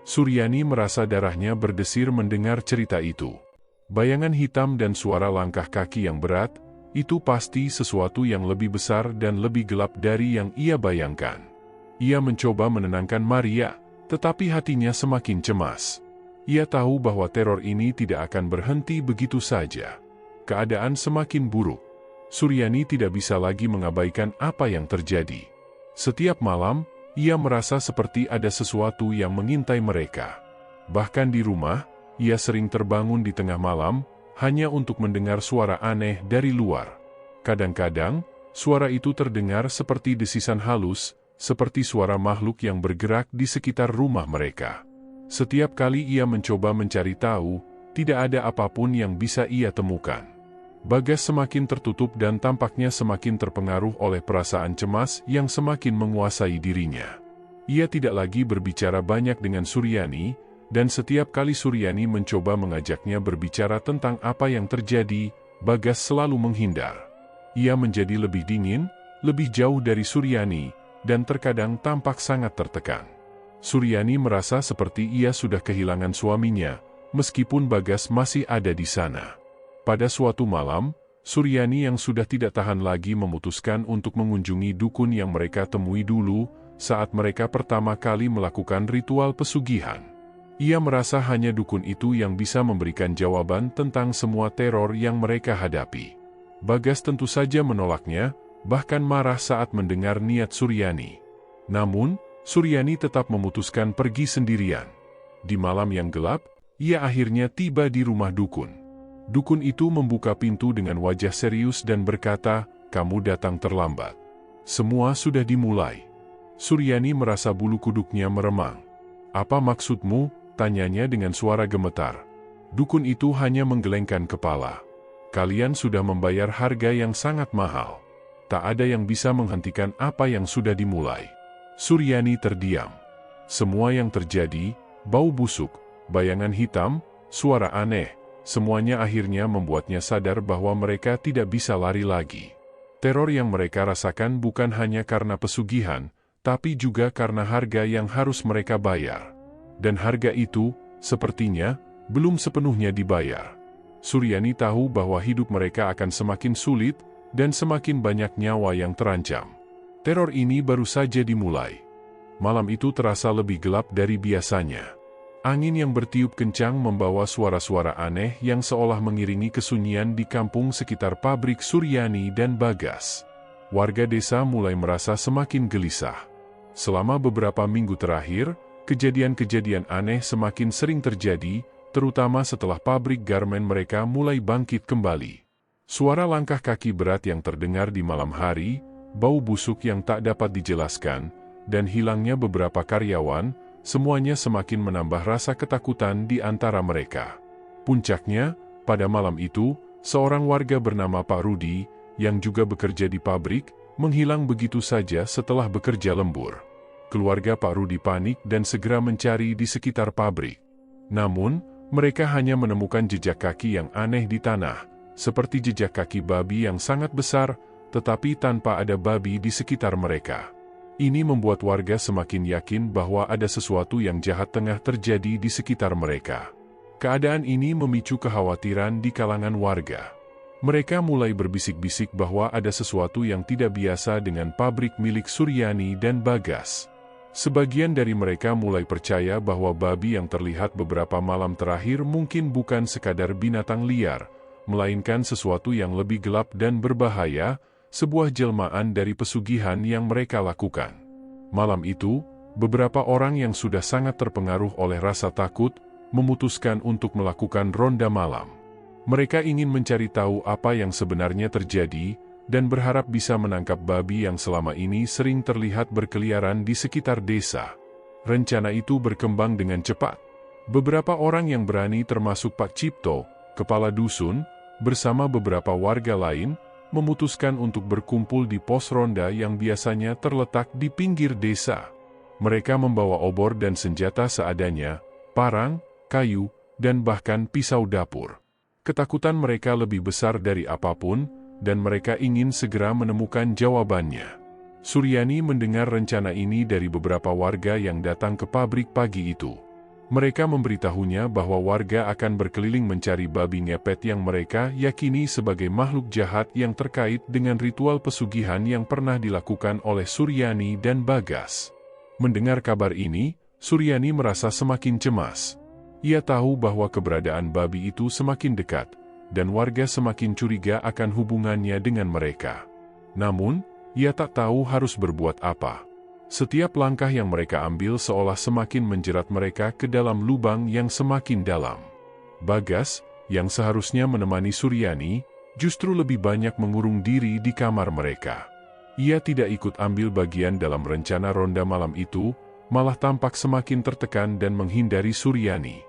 Suryani merasa darahnya berdesir mendengar cerita itu. Bayangan hitam dan suara langkah kaki yang berat, itu pasti sesuatu yang lebih besar dan lebih gelap dari yang ia bayangkan. Ia mencoba menenangkan Maria, tetapi hatinya semakin cemas. Ia tahu bahwa teror ini tidak akan berhenti begitu saja. Keadaan semakin buruk. Suryani tidak bisa lagi mengabaikan apa yang terjadi. Setiap malam, ia merasa seperti ada sesuatu yang mengintai mereka. Bahkan di rumah, ia sering terbangun di tengah malam, hanya untuk mendengar suara aneh dari luar. Kadang-kadang, suara itu terdengar seperti desisan halus, seperti suara makhluk yang bergerak di sekitar rumah mereka. Setiap kali ia mencoba mencari tahu, tidak ada apapun yang bisa ia temukan. Bagas semakin tertutup dan tampaknya semakin terpengaruh oleh perasaan cemas yang semakin menguasai dirinya. Ia tidak lagi berbicara banyak dengan Suryani, dan setiap kali Suryani mencoba mengajaknya berbicara tentang apa yang terjadi, Bagas selalu menghindar. Ia menjadi lebih dingin, lebih jauh dari Suryani, dan terkadang tampak sangat tertekan. Suryani merasa seperti ia sudah kehilangan suaminya, meskipun Bagas masih ada di sana. Pada suatu malam, Suryani yang sudah tidak tahan lagi memutuskan untuk mengunjungi dukun yang mereka temui dulu, saat mereka pertama kali melakukan ritual pesugihan. Ia merasa hanya dukun itu yang bisa memberikan jawaban tentang semua teror yang mereka hadapi. Bagas tentu saja menolaknya, bahkan marah saat mendengar niat Suryani. Namun, Suryani tetap memutuskan pergi sendirian. Di malam yang gelap, ia akhirnya tiba di rumah dukun. Dukun itu membuka pintu dengan wajah serius dan berkata, "Kamu datang terlambat. Semua sudah dimulai." Suryani merasa bulu kuduknya meremang. "Apa maksudmu?" tanyanya dengan suara gemetar. Dukun itu hanya menggelengkan kepala. "Kalian sudah membayar harga yang sangat mahal. Tak ada yang bisa menghentikan apa yang sudah dimulai." Suryani terdiam. Semua yang terjadi, bau busuk, bayangan hitam, suara aneh, semuanya akhirnya membuatnya sadar bahwa mereka tidak bisa lari lagi. Teror yang mereka rasakan bukan hanya karena pesugihan, tapi juga karena harga yang harus mereka bayar. Dan harga itu, sepertinya, belum sepenuhnya dibayar. Suryani tahu bahwa hidup mereka akan semakin sulit, dan semakin banyak nyawa yang terancam. Teror ini baru saja dimulai. Malam itu terasa lebih gelap dari biasanya. Angin yang bertiup kencang membawa suara-suara aneh yang seolah mengiringi kesunyian di kampung sekitar pabrik Suryani dan Bagas. Warga desa mulai merasa semakin gelisah. Selama beberapa minggu terakhir, kejadian-kejadian aneh semakin sering terjadi, terutama setelah pabrik garmen mereka mulai bangkit kembali. Suara langkah kaki berat yang terdengar di malam hari, bau busuk yang tak dapat dijelaskan, dan hilangnya beberapa karyawan, semuanya semakin menambah rasa ketakutan di antara mereka. Puncaknya, pada malam itu, seorang warga bernama Pak Rudi, yang juga bekerja di pabrik, menghilang begitu saja setelah bekerja lembur. Keluarga Pak Rudi panik dan segera mencari di sekitar pabrik. Namun, mereka hanya menemukan jejak kaki yang aneh di tanah, seperti jejak kaki babi yang sangat besar, tetapi tanpa ada babi di sekitar mereka. Ini membuat warga semakin yakin bahwa ada sesuatu yang jahat tengah terjadi di sekitar mereka. Keadaan ini memicu kekhawatiran di kalangan warga. Mereka mulai berbisik-bisik bahwa ada sesuatu yang tidak biasa dengan pabrik milik Suryani dan Bagas. Sebagian dari mereka mulai percaya bahwa babi yang terlihat beberapa malam terakhir mungkin bukan sekadar binatang liar, melainkan sesuatu yang lebih gelap dan berbahaya, sebuah jelmaan dari pesugihan yang mereka lakukan. Malam itu, beberapa orang yang sudah sangat terpengaruh oleh rasa takut, memutuskan untuk melakukan ronda malam. Mereka ingin mencari tahu apa yang sebenarnya terjadi, dan berharap bisa menangkap babi yang selama ini sering terlihat berkeliaran di sekitar desa. Rencana itu berkembang dengan cepat. Beberapa orang yang berani termasuk Pak Cipto, kepala dusun, bersama beberapa warga lain, memutuskan untuk berkumpul di pos ronda yang biasanya terletak di pinggir desa. Mereka membawa obor dan senjata seadanya, parang, kayu, dan bahkan pisau dapur. Ketakutan mereka lebih besar dari apapun, dan mereka ingin segera menemukan jawabannya. Suryani mendengar rencana ini dari beberapa warga yang datang ke pabrik pagi itu. Mereka memberitahunya bahwa warga akan berkeliling mencari babi ngepet yang mereka yakini sebagai makhluk jahat yang terkait dengan ritual pesugihan yang pernah dilakukan oleh Suryani dan Bagas. Mendengar kabar ini, Suryani merasa semakin cemas. Ia tahu bahwa keberadaan babi itu semakin dekat, dan warga semakin curiga akan hubungannya dengan mereka. Namun, ia tak tahu harus berbuat apa. Setiap langkah yang mereka ambil seolah semakin menjerat mereka ke dalam lubang yang semakin dalam. Bagas, yang seharusnya menemani Suryani, justru lebih banyak mengurung diri di kamar mereka. Ia tidak ikut ambil bagian dalam rencana ronda malam itu, malah tampak semakin tertekan dan menghindari Suryani.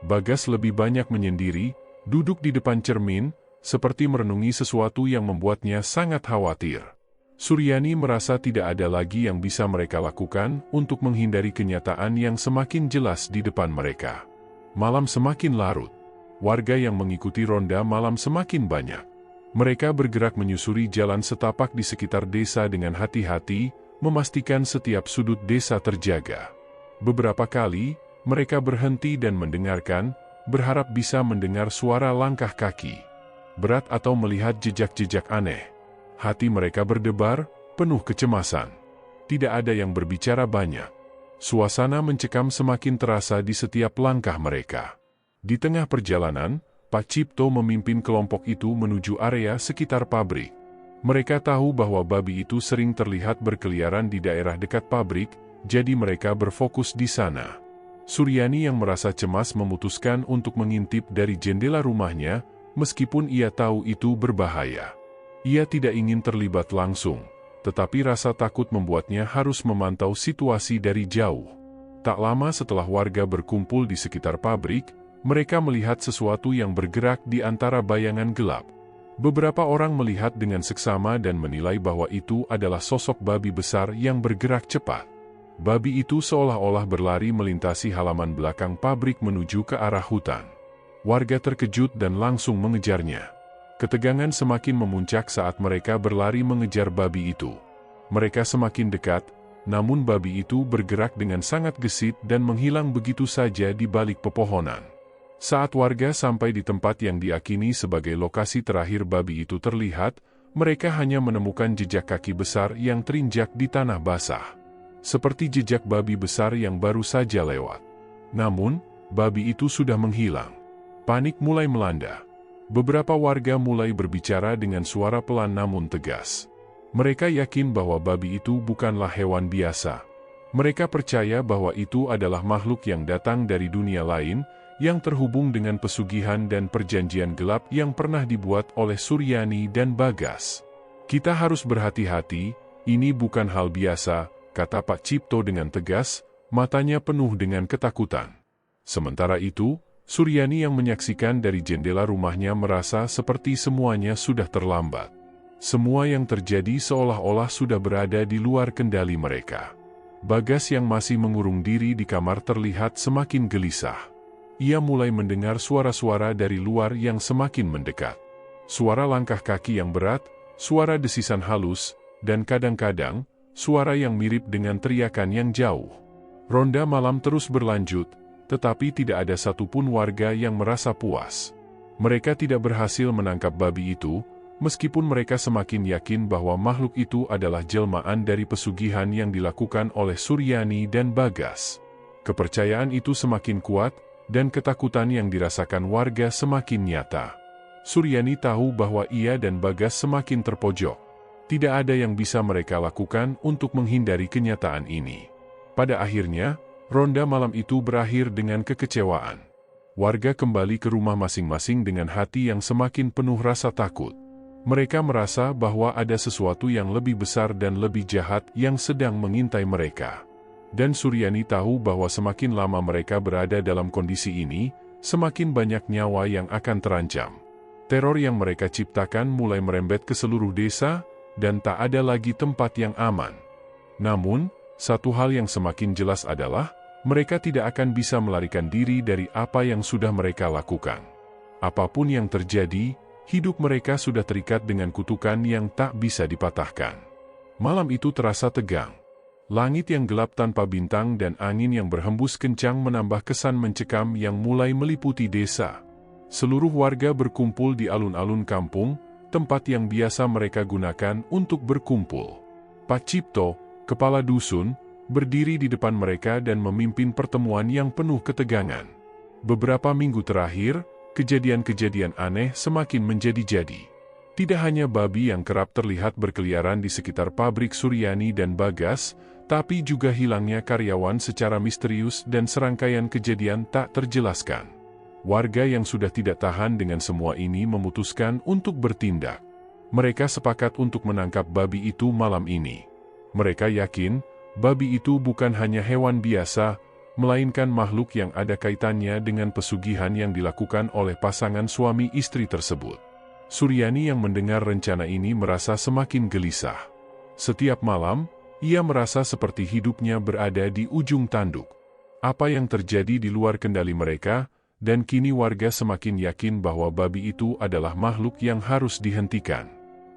Bagas lebih banyak menyendiri, duduk di depan cermin, seperti merenungi sesuatu yang membuatnya sangat khawatir. Suryani merasa tidak ada lagi yang bisa mereka lakukan untuk menghindari kenyataan yang semakin jelas di depan mereka. Malam semakin larut. Warga yang mengikuti ronda malam semakin banyak. Mereka bergerak menyusuri jalan setapak di sekitar desa dengan hati-hati, memastikan setiap sudut desa terjaga. Beberapa kali, mereka berhenti dan mendengarkan, berharap bisa mendengar suara langkah kaki berat atau melihat jejak-jejak aneh. Hati mereka berdebar, penuh kecemasan. Tidak ada yang berbicara banyak. Suasana mencekam semakin terasa di setiap langkah mereka. Di tengah perjalanan, Pak Cipto memimpin kelompok itu menuju area sekitar pabrik. Mereka tahu bahwa babi itu sering terlihat berkeliaran di daerah dekat pabrik, jadi mereka berfokus di sana. Suryani yang merasa cemas memutuskan untuk mengintip dari jendela rumahnya, meskipun ia tahu itu berbahaya. Ia tidak ingin terlibat langsung, tetapi rasa takut membuatnya harus memantau situasi dari jauh. Tak lama setelah warga berkumpul di sekitar pabrik, mereka melihat sesuatu yang bergerak di antara bayangan gelap. Beberapa orang melihat dengan seksama dan menilai bahwa itu adalah sosok babi besar yang bergerak cepat. Babi itu seolah-olah berlari melintasi halaman belakang pabrik menuju ke arah hutan. Warga terkejut dan langsung mengejarnya. Ketegangan semakin memuncak saat mereka berlari mengejar babi itu. Mereka semakin dekat, namun babi itu bergerak dengan sangat gesit dan menghilang begitu saja di balik pepohonan. Saat warga sampai di tempat yang diakini sebagai lokasi terakhir babi itu terlihat, mereka hanya menemukan jejak kaki besar yang terinjak di tanah basah. Seperti jejak babi besar yang baru saja lewat. Namun, babi itu sudah menghilang. Panik mulai melanda. Beberapa warga mulai berbicara dengan suara pelan namun tegas. Mereka yakin bahwa babi itu bukanlah hewan biasa. Mereka percaya bahwa itu adalah makhluk yang datang dari dunia lain, yang terhubung dengan pesugihan dan perjanjian gelap yang pernah dibuat oleh Suryani dan Bagas. Kita harus berhati-hati, ini bukan hal biasa, kata Pak Cipto dengan tegas, matanya penuh dengan ketakutan. Sementara itu, Suryani yang menyaksikan dari jendela rumahnya merasa seperti semuanya sudah terlambat. Semua yang terjadi seolah-olah sudah berada di luar kendali mereka. Bagas yang masih mengurung diri di kamar terlihat semakin gelisah. Ia mulai mendengar suara-suara dari luar yang semakin mendekat. Suara langkah kaki yang berat, suara desisan halus, dan kadang-kadang, suara yang mirip dengan teriakan yang jauh. Ronda malam terus berlanjut, tetapi tidak ada satupun warga yang merasa puas. Mereka tidak berhasil menangkap babi itu, meskipun mereka semakin yakin bahwa makhluk itu adalah jelmaan dari pesugihan yang dilakukan oleh Suryani dan Bagas. Kepercayaan itu semakin kuat, dan ketakutan yang dirasakan warga semakin nyata. Suryani tahu bahwa ia dan Bagas semakin terpojok. Tidak ada yang bisa mereka lakukan untuk menghindari kenyataan ini. Pada akhirnya, ronda malam itu berakhir dengan kekecewaan. Warga kembali ke rumah masing-masing dengan hati yang semakin penuh rasa takut. Mereka merasa bahwa ada sesuatu yang lebih besar dan lebih jahat yang sedang mengintai mereka. Dan Suryani tahu bahwa semakin lama mereka berada dalam kondisi ini, semakin banyak nyawa yang akan terancam. Teror yang mereka ciptakan mulai merembet ke seluruh desa, dan tak ada lagi tempat yang aman. Namun, satu hal yang semakin jelas adalah, mereka tidak akan bisa melarikan diri dari apa yang sudah mereka lakukan. Apapun yang terjadi, hidup mereka sudah terikat dengan kutukan yang tak bisa dipatahkan. Malam itu terasa tegang. Langit yang gelap tanpa bintang dan angin yang berhembus kencang menambah kesan mencekam yang mulai meliputi desa. Seluruh warga berkumpul di alun-alun kampung, tempat yang biasa mereka gunakan untuk berkumpul. Pak Cipto, kepala dusun, berdiri di depan mereka dan memimpin pertemuan yang penuh ketegangan. Beberapa minggu terakhir, kejadian-kejadian aneh semakin menjadi-jadi. Tidak hanya babi yang kerap terlihat berkeliaran di sekitar pabrik Suryani dan Bagas, tapi juga hilangnya karyawan secara misterius dan serangkaian kejadian tak terjelaskan. Warga yang sudah tidak tahan dengan semua ini memutuskan untuk bertindak. Mereka sepakat untuk menangkap babi itu malam ini. Mereka yakin, babi itu bukan hanya hewan biasa, melainkan makhluk yang ada kaitannya dengan pesugihan yang dilakukan oleh pasangan suami istri tersebut. Suryani yang mendengar rencana ini merasa semakin gelisah. Setiap malam, ia merasa seperti hidupnya berada di ujung tanduk. Apa yang terjadi di luar kendali mereka, dan kini warga semakin yakin bahwa babi itu adalah makhluk yang harus dihentikan.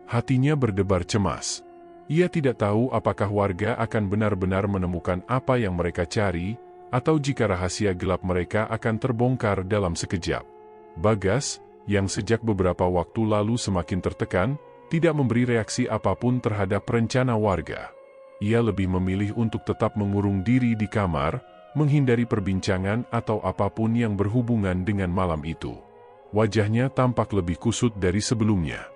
Hatinya berdebar cemas. Ia tidak tahu apakah warga akan benar-benar menemukan apa yang mereka cari, atau jika rahasia gelap mereka akan terbongkar dalam sekejap. Bagas, yang sejak beberapa waktu lalu semakin tertekan, tidak memberi reaksi apapun terhadap rencana warga. Ia lebih memilih untuk tetap mengurung diri di kamar, menghindari perbincangan atau apapun yang berhubungan dengan malam itu. Wajahnya tampak lebih kusut dari sebelumnya.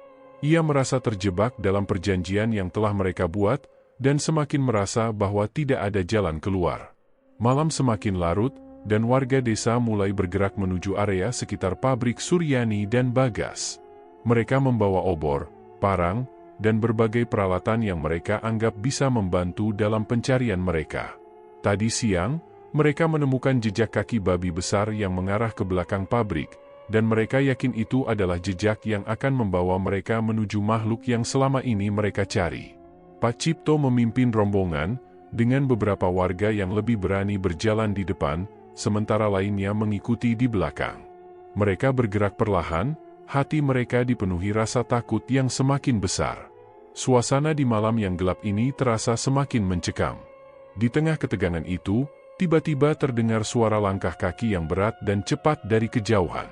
Ia merasa terjebak dalam perjanjian yang telah mereka buat, dan semakin merasa bahwa tidak ada jalan keluar. Malam semakin larut, dan warga desa mulai bergerak menuju area sekitar pabrik Suryani dan Bagas. Mereka membawa obor, parang, dan berbagai peralatan yang mereka anggap bisa membantu dalam pencarian mereka. Tadi siang, mereka menemukan jejak kaki babi besar yang mengarah ke belakang pabrik, dan mereka yakin itu adalah jejak yang akan membawa mereka menuju makhluk yang selama ini mereka cari. Pak Cipto memimpin rombongan, dengan beberapa warga yang lebih berani berjalan di depan, sementara lainnya mengikuti di belakang. Mereka bergerak perlahan, hati mereka dipenuhi rasa takut yang semakin besar. Suasana di malam yang gelap ini terasa semakin mencekam. Di tengah ketegangan itu, tiba-tiba terdengar suara langkah kaki yang berat dan cepat dari kejauhan.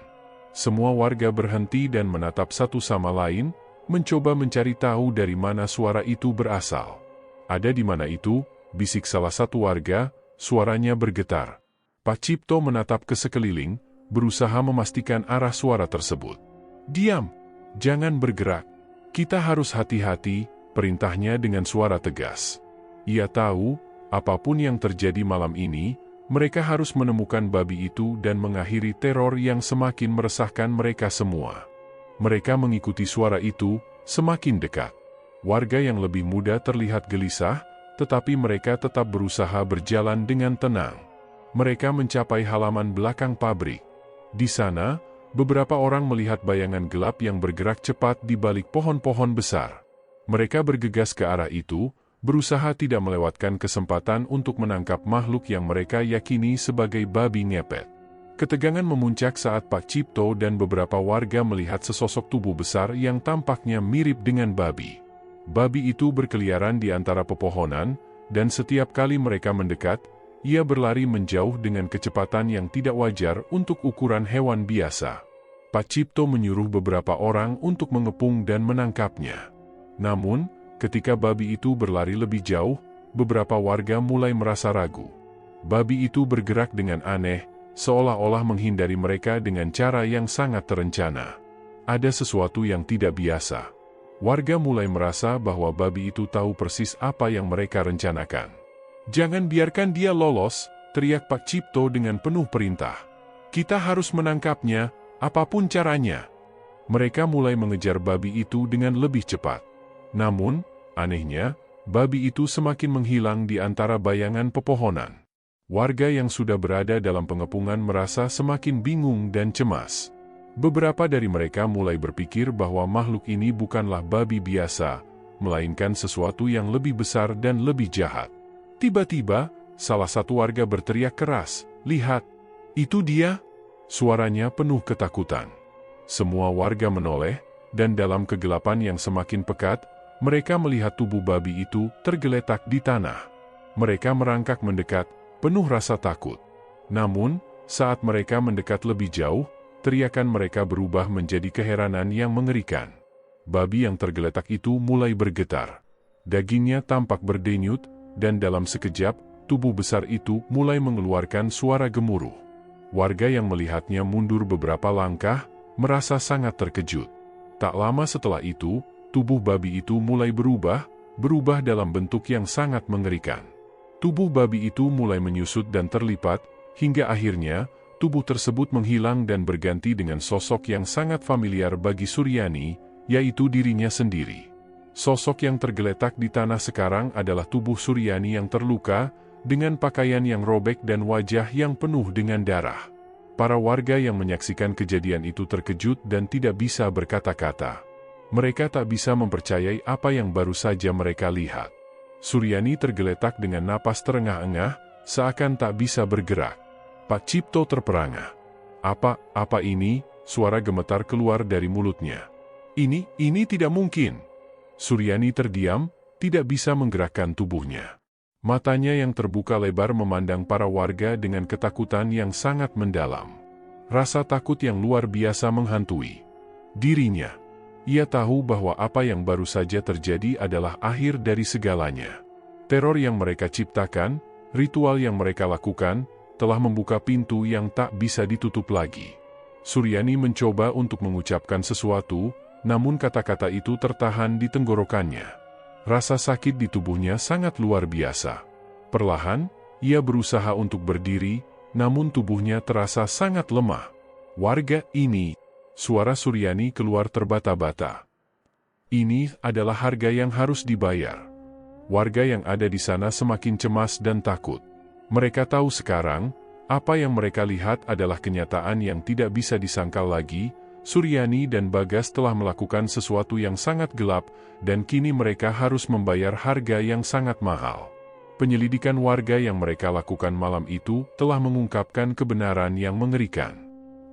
Semua warga berhenti dan menatap satu sama lain, mencoba mencari tahu dari mana suara itu berasal. "Ada di mana itu?" bisik salah satu warga, suaranya bergetar. Pak Cipto menatap ke sekeliling, berusaha memastikan arah suara tersebut. "Diam! Jangan bergerak. Kita harus hati-hati," perintahnya dengan suara tegas. Ia tahu, apapun yang terjadi malam ini, mereka harus menemukan babi itu dan mengakhiri teror yang semakin meresahkan mereka semua. Mereka mengikuti suara itu, semakin dekat. Warga yang lebih muda terlihat gelisah, tetapi mereka tetap berusaha berjalan dengan tenang. Mereka mencapai halaman belakang pabrik. Di sana, beberapa orang melihat bayangan gelap yang bergerak cepat di balik pohon-pohon besar. Mereka bergegas ke arah itu, berusaha tidak melewatkan kesempatan untuk menangkap makhluk yang mereka yakini sebagai babi ngepet. Ketegangan memuncak saat Pak Cipto dan beberapa warga melihat sesosok tubuh besar yang tampaknya mirip dengan babi. Babi itu berkeliaran di antara pepohonan, dan setiap kali mereka mendekat, ia berlari menjauh dengan kecepatan yang tidak wajar untuk ukuran hewan biasa. Pak Cipto menyuruh beberapa orang untuk mengepung dan menangkapnya. Namun, ketika babi itu berlari lebih jauh, beberapa warga mulai merasa ragu. Babi itu bergerak dengan aneh, seolah-olah menghindari mereka dengan cara yang sangat terencana. Ada sesuatu yang tidak biasa. Warga mulai merasa bahwa babi itu tahu persis apa yang mereka rencanakan. "Jangan biarkan dia lolos," teriak Pak Cipto dengan penuh perintah. "Kita harus menangkapnya, apapun caranya." Mereka mulai mengejar babi itu dengan lebih cepat. Namun, anehnya, babi itu semakin menghilang di antara bayangan pepohonan. Warga yang sudah berada dalam pengepungan merasa semakin bingung dan cemas. Beberapa dari mereka mulai berpikir bahwa makhluk ini bukanlah babi biasa, melainkan sesuatu yang lebih besar dan lebih jahat. Tiba-tiba, salah satu warga berteriak keras, "Lihat! Itu dia!" Suaranya penuh ketakutan. Semua warga menoleh, dan dalam kegelapan yang semakin pekat, mereka melihat tubuh babi itu tergeletak di tanah. Mereka merangkak mendekat, penuh rasa takut. Namun, saat mereka mendekat lebih jauh, teriakan mereka berubah menjadi keheranan yang mengerikan. Babi yang tergeletak itu mulai bergetar. Dagingnya tampak berdenyut, dan dalam sekejap, tubuh besar itu mulai mengeluarkan suara gemuruh. Warga yang melihatnya mundur beberapa langkah, merasa sangat terkejut. Tak lama setelah itu, tubuh babi itu mulai berubah dalam bentuk yang sangat mengerikan. Tubuh babi itu mulai menyusut dan terlipat, hingga akhirnya, tubuh tersebut menghilang dan berganti dengan sosok yang sangat familiar bagi Suryani, yaitu dirinya sendiri. Sosok yang tergeletak di tanah sekarang adalah tubuh Suryani yang terluka, dengan pakaian yang robek dan wajah yang penuh dengan darah. Para warga yang menyaksikan kejadian itu terkejut dan tidak bisa berkata-kata. Mereka tak bisa mempercayai apa yang baru saja mereka lihat. Suryani tergeletak dengan napas terengah-engah, seakan tak bisa bergerak. Pak Cipto terperangah. Apa ini?" Suara gemetar keluar dari mulutnya. Ini tidak mungkin." Suryani terdiam, tidak bisa menggerakkan tubuhnya. Matanya yang terbuka lebar memandang para warga dengan ketakutan yang sangat mendalam. Rasa takut yang luar biasa menghantui dirinya. Ia tahu bahwa apa yang baru saja terjadi adalah akhir dari segalanya. Teror yang mereka ciptakan, ritual yang mereka lakukan, telah membuka pintu yang tak bisa ditutup lagi. Suryani mencoba untuk mengucapkan sesuatu, namun kata-kata itu tertahan di tenggorokannya. Rasa sakit di tubuhnya sangat luar biasa. Perlahan, ia berusaha untuk berdiri, namun tubuhnya terasa sangat lemah. "Warga ini," suara Suryani keluar terbata-bata. "Ini adalah harga yang harus dibayar." Warga yang ada di sana semakin cemas dan takut. Mereka tahu sekarang, apa yang mereka lihat adalah kenyataan yang tidak bisa disangkal lagi. Suryani dan Bagas telah melakukan sesuatu yang sangat gelap, dan kini mereka harus membayar harga yang sangat mahal. Penyelidikan warga yang mereka lakukan malam itu telah mengungkapkan kebenaran yang mengerikan.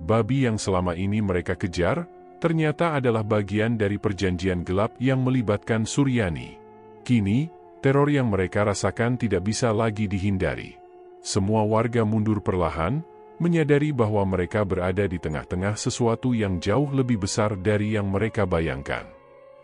Babi yang selama ini mereka kejar, ternyata adalah bagian dari perjanjian gelap yang melibatkan Suryani. Kini, teror yang mereka rasakan tidak bisa lagi dihindari. Semua warga mundur perlahan, menyadari bahwa mereka berada di tengah-tengah sesuatu yang jauh lebih besar dari yang mereka bayangkan.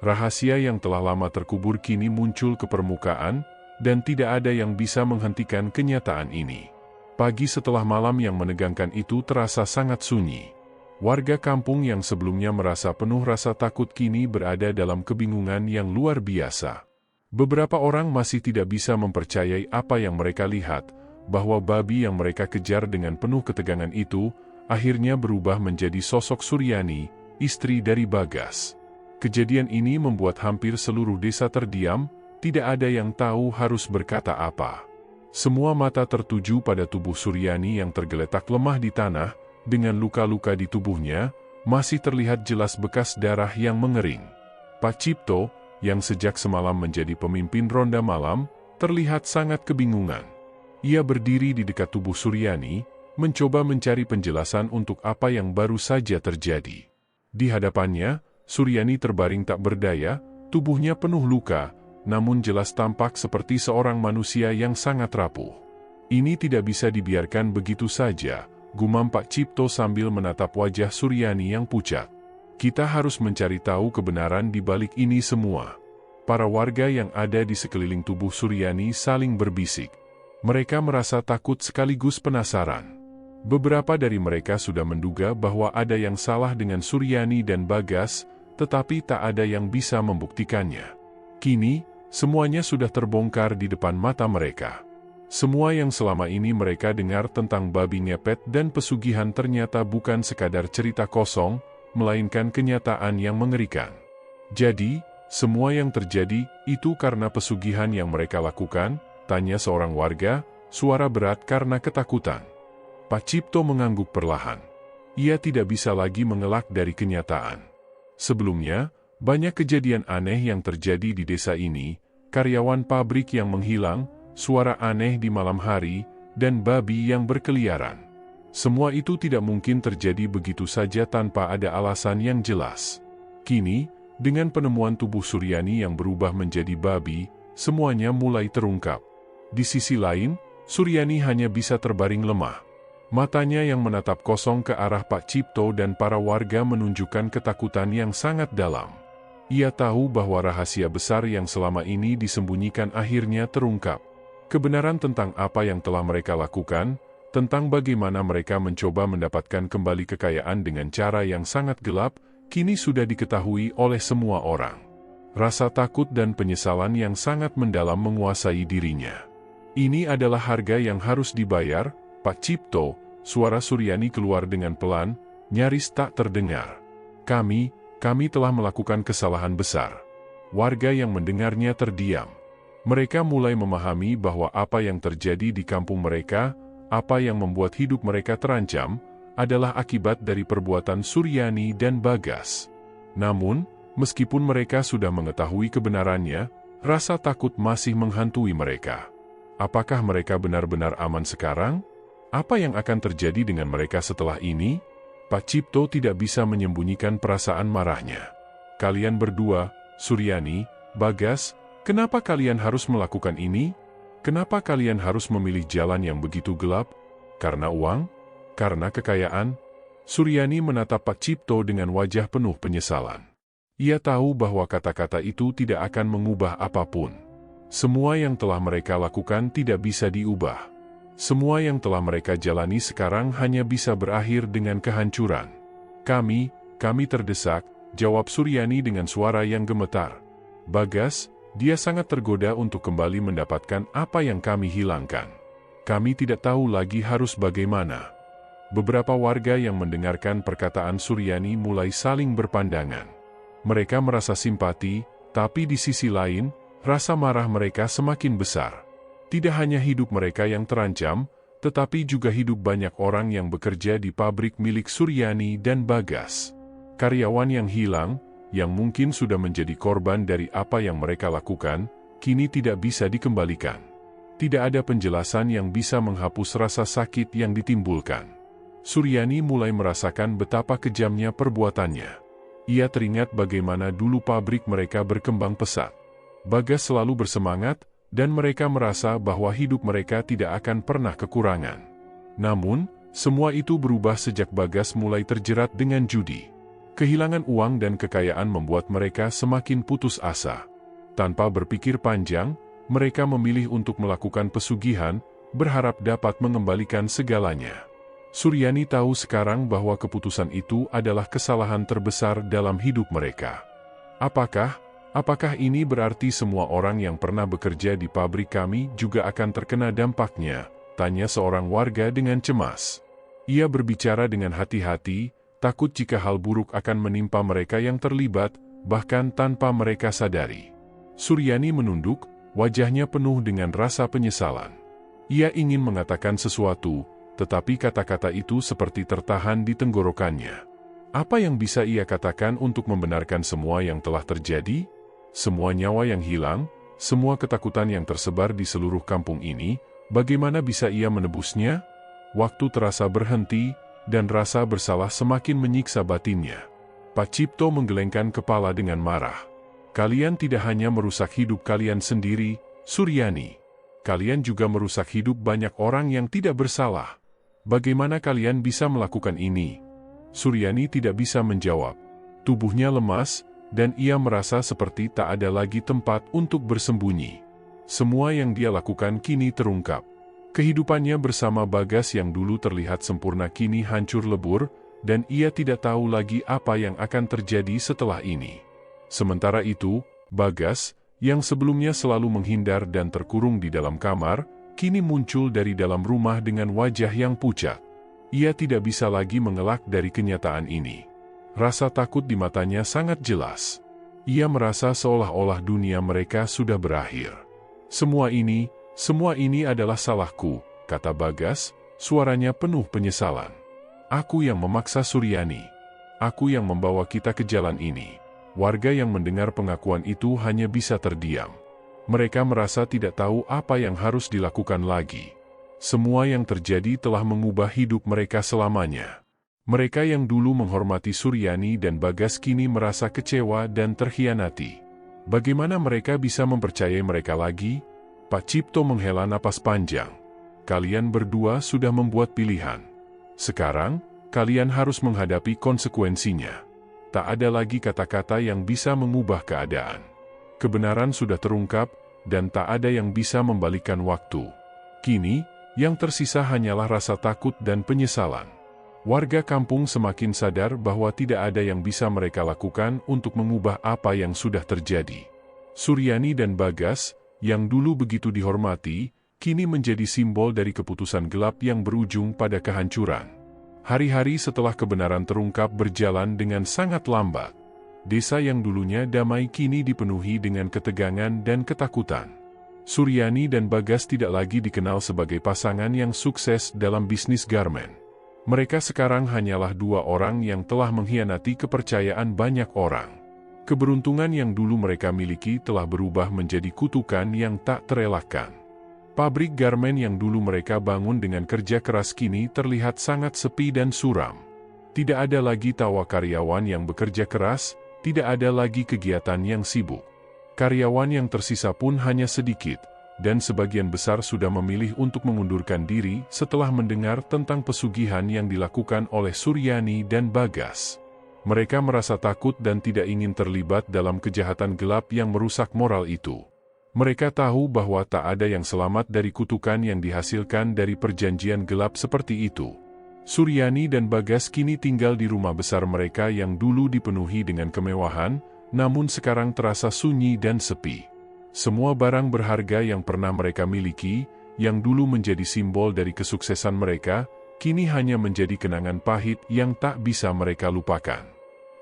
Rahasia yang telah lama terkubur kini muncul ke permukaan, dan tidak ada yang bisa menghentikan kenyataan ini. Pagi setelah malam yang menegangkan itu terasa sangat sunyi. Warga kampung yang sebelumnya merasa penuh rasa takut kini berada dalam kebingungan yang luar biasa. Beberapa orang masih tidak bisa mempercayai apa yang mereka lihat, bahwa babi yang mereka kejar dengan penuh ketegangan itu, akhirnya berubah menjadi sosok Suryani, istri dari Bagas. Kejadian ini membuat hampir seluruh desa terdiam, tidak ada yang tahu harus berkata apa. Semua mata tertuju pada tubuh Suryani yang tergeletak lemah di tanah, dengan luka-luka di tubuhnya, masih terlihat jelas bekas darah yang mengering. Pak Cipto, yang sejak semalam menjadi pemimpin ronda malam, terlihat sangat kebingungan. Ia berdiri di dekat tubuh Suryani, mencoba mencari penjelasan untuk apa yang baru saja terjadi. Di hadapannya, Suryani terbaring tak berdaya, tubuhnya penuh luka, namun jelas tampak seperti seorang manusia yang sangat rapuh. Ini tidak bisa dibiarkan begitu saja, gumam Pak Cipto sambil menatap wajah Suryani yang pucat. Kita harus mencari tahu kebenaran di balik ini semua. Para warga yang ada di sekeliling tubuh Suryani saling berbisik. Mereka merasa takut sekaligus penasaran. Beberapa dari mereka sudah menduga bahwa ada yang salah dengan Suryani dan Bagas, tetapi tak ada yang bisa membuktikannya. Kini, semuanya sudah terbongkar di depan mata mereka. Semua yang selama ini mereka dengar tentang babi ngepet dan pesugihan ternyata bukan sekadar cerita kosong, melainkan kenyataan yang mengerikan. Jadi, semua yang terjadi itu karena pesugihan yang mereka lakukan, tanya seorang warga, suara berat karena ketakutan. Pak Cipto mengangguk perlahan. Ia tidak bisa lagi mengelak dari kenyataan. Sebelumnya, banyak kejadian aneh yang terjadi di desa ini, karyawan pabrik yang menghilang, suara aneh di malam hari, dan babi yang berkeliaran. Semua itu tidak mungkin terjadi begitu saja tanpa ada alasan yang jelas. Kini, dengan penemuan tubuh Suryani yang berubah menjadi babi, semuanya mulai terungkap. Di sisi lain, Suryani hanya bisa terbaring lemah. Matanya yang menatap kosong ke arah Pak Cipto dan para warga menunjukkan ketakutan yang sangat dalam. Ia tahu bahwa rahasia besar yang selama ini disembunyikan akhirnya terungkap. Kebenaran tentang apa yang telah mereka lakukan, tentang bagaimana mereka mencoba mendapatkan kembali kekayaan dengan cara yang sangat gelap, kini sudah diketahui oleh semua orang. Rasa takut dan penyesalan yang sangat mendalam menguasai dirinya. Ini adalah harga yang harus dibayar, Pak Cipto. Suara Suryani keluar dengan pelan, nyaris tak terdengar. Kami telah melakukan kesalahan besar. Warga yang mendengarnya terdiam. Mereka mulai memahami bahwa apa yang terjadi di kampung mereka, apa yang membuat hidup mereka terancam, adalah akibat dari perbuatan Suryani dan Bagas. Namun, meskipun mereka sudah mengetahui kebenarannya, rasa takut masih menghantui mereka. Apakah mereka benar-benar aman sekarang? Apa yang akan terjadi dengan mereka setelah ini? Pak Cipto tidak bisa menyembunyikan perasaan marahnya. Kalian berdua, Suryani, Bagas, kenapa kalian harus melakukan ini? Kenapa kalian harus memilih jalan yang begitu gelap? Karena uang? Karena kekayaan? Suryani menatap Pak Cipto dengan wajah penuh penyesalan. Ia tahu bahwa kata-kata itu tidak akan mengubah apapun. Semua yang telah mereka lakukan tidak bisa diubah. Semua yang telah mereka jalani sekarang hanya bisa berakhir dengan kehancuran. Kami terdesak, jawab Suryani dengan suara yang gemetar. Bagas, dia sangat tergoda untuk kembali mendapatkan apa yang kami hilangkan. Kami tidak tahu lagi harus bagaimana. Beberapa warga yang mendengarkan perkataan Suryani mulai saling berpandangan. Mereka merasa simpati, tapi di sisi lain, rasa marah mereka semakin besar. Tidak hanya hidup mereka yang terancam, tetapi juga hidup banyak orang yang bekerja di pabrik milik Suryani dan Bagas. Karyawan yang hilang, yang mungkin sudah menjadi korban dari apa yang mereka lakukan, kini tidak bisa dikembalikan. Tidak ada penjelasan yang bisa menghapus rasa sakit yang ditimbulkan. Suryani mulai merasakan betapa kejamnya perbuatannya. Ia teringat bagaimana dulu pabrik mereka berkembang pesat. Bagas selalu bersemangat, dan mereka merasa bahwa hidup mereka tidak akan pernah kekurangan. Namun, semua itu berubah sejak Bagas mulai terjerat dengan judi. Kehilangan uang dan kekayaan membuat mereka semakin putus asa. Tanpa berpikir panjang, mereka memilih untuk melakukan pesugihan, berharap dapat mengembalikan segalanya. Suryani tahu sekarang bahwa keputusan itu adalah kesalahan terbesar dalam hidup mereka. Apakah ini berarti semua orang yang pernah bekerja di pabrik kami juga akan terkena dampaknya? Tanya seorang warga dengan cemas. Ia berbicara dengan hati-hati, takut jika hal buruk akan menimpa mereka yang terlibat, bahkan tanpa mereka sadari. Suryani menunduk, wajahnya penuh dengan rasa penyesalan. Ia ingin mengatakan sesuatu, tetapi kata-kata itu seperti tertahan di tenggorokannya. Apa yang bisa ia katakan untuk membenarkan semua yang telah terjadi? Semua nyawa yang hilang, semua ketakutan yang tersebar di seluruh kampung ini, bagaimana bisa ia menebusnya? Waktu terasa berhenti, dan rasa bersalah semakin menyiksa batinnya. Pak Cipto menggelengkan kepala dengan marah. Kalian tidak hanya merusak hidup kalian sendiri, Suryani. Kalian juga merusak hidup banyak orang yang tidak bersalah. Bagaimana kalian bisa melakukan ini? Suryani tidak bisa menjawab. Tubuhnya lemas, dan ia merasa seperti tak ada lagi tempat untuk bersembunyi. Semua yang dia lakukan kini terungkap. Kehidupannya bersama Bagas yang dulu terlihat sempurna kini hancur lebur, dan ia tidak tahu lagi apa yang akan terjadi setelah ini. Sementara itu, Bagas, yang sebelumnya selalu menghindar dan terkurung di dalam kamar, kini muncul dari dalam rumah dengan wajah yang pucat. Ia tidak bisa lagi mengelak dari kenyataan ini. Rasa takut di matanya sangat jelas. Ia merasa seolah-olah dunia mereka sudah berakhir. Semua ini adalah salahku, kata Bagas, suaranya penuh penyesalan. Aku yang memaksa Suryani. Aku yang membawa kita ke jalan ini. Warga yang mendengar pengakuan itu hanya bisa terdiam. Mereka merasa tidak tahu apa yang harus dilakukan lagi. Semua yang terjadi telah mengubah hidup mereka selamanya. Mereka yang dulu menghormati Suryani dan Bagas kini merasa kecewa dan terkhianati. Bagaimana mereka bisa mempercayai mereka lagi? Pak Cipto menghela napas panjang. Kalian berdua sudah membuat pilihan. Sekarang, kalian harus menghadapi konsekuensinya. Tak ada lagi kata-kata yang bisa mengubah keadaan. Kebenaran sudah terungkap, dan tak ada yang bisa membalikkan waktu. Kini, yang tersisa hanyalah rasa takut dan penyesalan. Warga kampung semakin sadar bahwa tidak ada yang bisa mereka lakukan untuk mengubah apa yang sudah terjadi. Suryani dan Bagas, yang dulu begitu dihormati, kini menjadi simbol dari keputusan gelap yang berujung pada kehancuran. Hari-hari setelah kebenaran terungkap berjalan dengan sangat lambat. Desa yang dulunya damai kini dipenuhi dengan ketegangan dan ketakutan. Suryani dan Bagas tidak lagi dikenal sebagai pasangan yang sukses dalam bisnis garmen. Mereka sekarang hanyalah dua orang yang telah mengkhianati kepercayaan banyak orang. Keberuntungan yang dulu mereka miliki telah berubah menjadi kutukan yang tak terelakkan. Pabrik garmen yang dulu mereka bangun dengan kerja keras kini terlihat sangat sepi dan suram. Tidak ada lagi tawa karyawan yang bekerja keras, tidak ada lagi kegiatan yang sibuk. Karyawan yang tersisa pun hanya sedikit, dan sebagian besar sudah memilih untuk mengundurkan diri setelah mendengar tentang pesugihan yang dilakukan oleh Suryani dan Bagas. Mereka merasa takut dan tidak ingin terlibat dalam kejahatan gelap yang merusak moral itu. Mereka tahu bahwa tak ada yang selamat dari kutukan yang dihasilkan dari perjanjian gelap seperti itu. Suryani dan Bagas kini tinggal di rumah besar mereka yang dulu dipenuhi dengan kemewahan, namun sekarang terasa sunyi dan sepi. Semua barang berharga yang pernah mereka miliki, yang dulu menjadi simbol dari kesuksesan mereka, kini hanya menjadi kenangan pahit yang tak bisa mereka lupakan.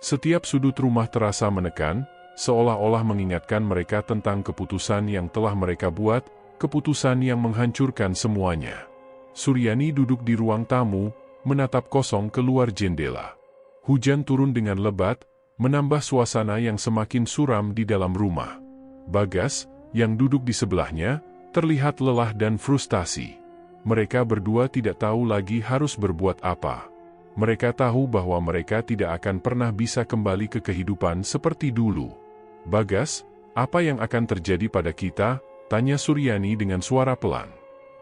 Setiap sudut rumah terasa menekan, seolah-olah mengingatkan mereka tentang keputusan yang telah mereka buat, keputusan yang menghancurkan semuanya. Suryani duduk di ruang tamu, menatap kosong keluar jendela. Hujan turun dengan lebat, menambah suasana yang semakin suram di dalam rumah. Bagas, yang duduk di sebelahnya, terlihat lelah dan frustasi. Mereka berdua tidak tahu lagi harus berbuat apa. Mereka tahu bahwa mereka tidak akan pernah bisa kembali ke kehidupan seperti dulu. Bagas, apa yang akan terjadi pada kita? Tanya Suryani dengan suara pelan.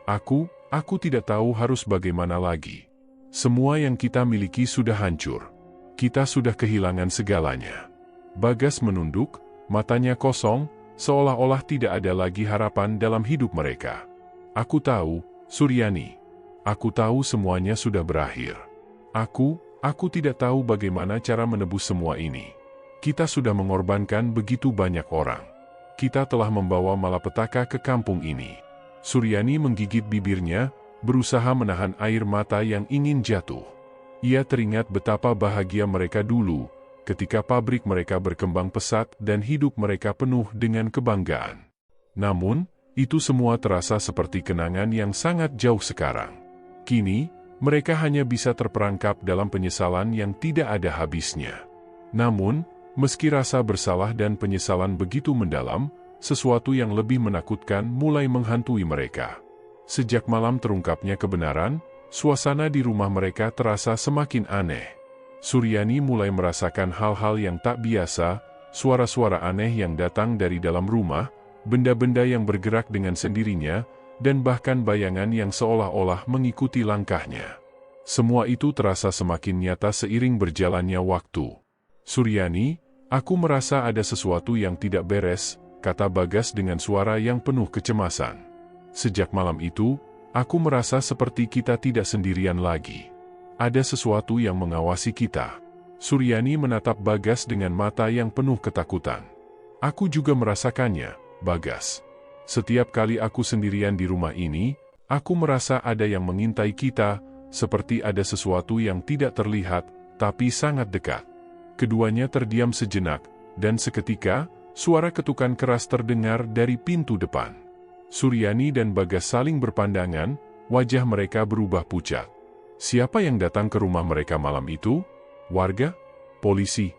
Aku tidak tahu harus bagaimana lagi. Semua yang kita miliki sudah hancur. Kita sudah kehilangan segalanya. Bagas menunduk, matanya kosong, seolah-olah tidak ada lagi harapan dalam hidup mereka. Aku tahu, Suryani. Aku tahu semuanya sudah berakhir. Aku tidak tahu bagaimana cara menebus semua ini. Kita sudah mengorbankan begitu banyak orang. Kita telah membawa malapetaka ke kampung ini. Suryani menggigit bibirnya, berusaha menahan air mata yang ingin jatuh. Ia teringat betapa bahagia mereka dulu, ketika pabrik mereka berkembang pesat dan hidup mereka penuh dengan kebanggaan. Namun, itu semua terasa seperti kenangan yang sangat jauh sekarang. Kini, mereka hanya bisa terperangkap dalam penyesalan yang tidak ada habisnya. Namun, meski rasa bersalah dan penyesalan begitu mendalam, sesuatu yang lebih menakutkan mulai menghantui mereka. Sejak malam terungkapnya kebenaran, suasana di rumah mereka terasa semakin aneh. Suryani mulai merasakan hal-hal yang tak biasa, suara-suara aneh yang datang dari dalam rumah, benda-benda yang bergerak dengan sendirinya, dan bahkan bayangan yang seolah-olah mengikuti langkahnya. Semua itu terasa semakin nyata seiring berjalannya waktu. "Suryani, aku merasa ada sesuatu yang tidak beres," kata Bagas dengan suara yang penuh kecemasan. "Sejak malam itu, aku merasa seperti kita tidak sendirian lagi. Ada sesuatu yang mengawasi kita." Suryani menatap Bagas dengan mata yang penuh ketakutan. "Aku juga merasakannya, Bagas. Setiap kali aku sendirian di rumah ini, aku merasa ada yang mengintai kita, seperti ada sesuatu yang tidak terlihat, tapi sangat dekat." Keduanya terdiam sejenak, dan seketika, suara ketukan keras terdengar dari pintu depan. Suryani dan Bagas saling berpandangan, wajah mereka berubah pucat. Siapa yang datang ke rumah mereka malam itu? Warga? Polisi?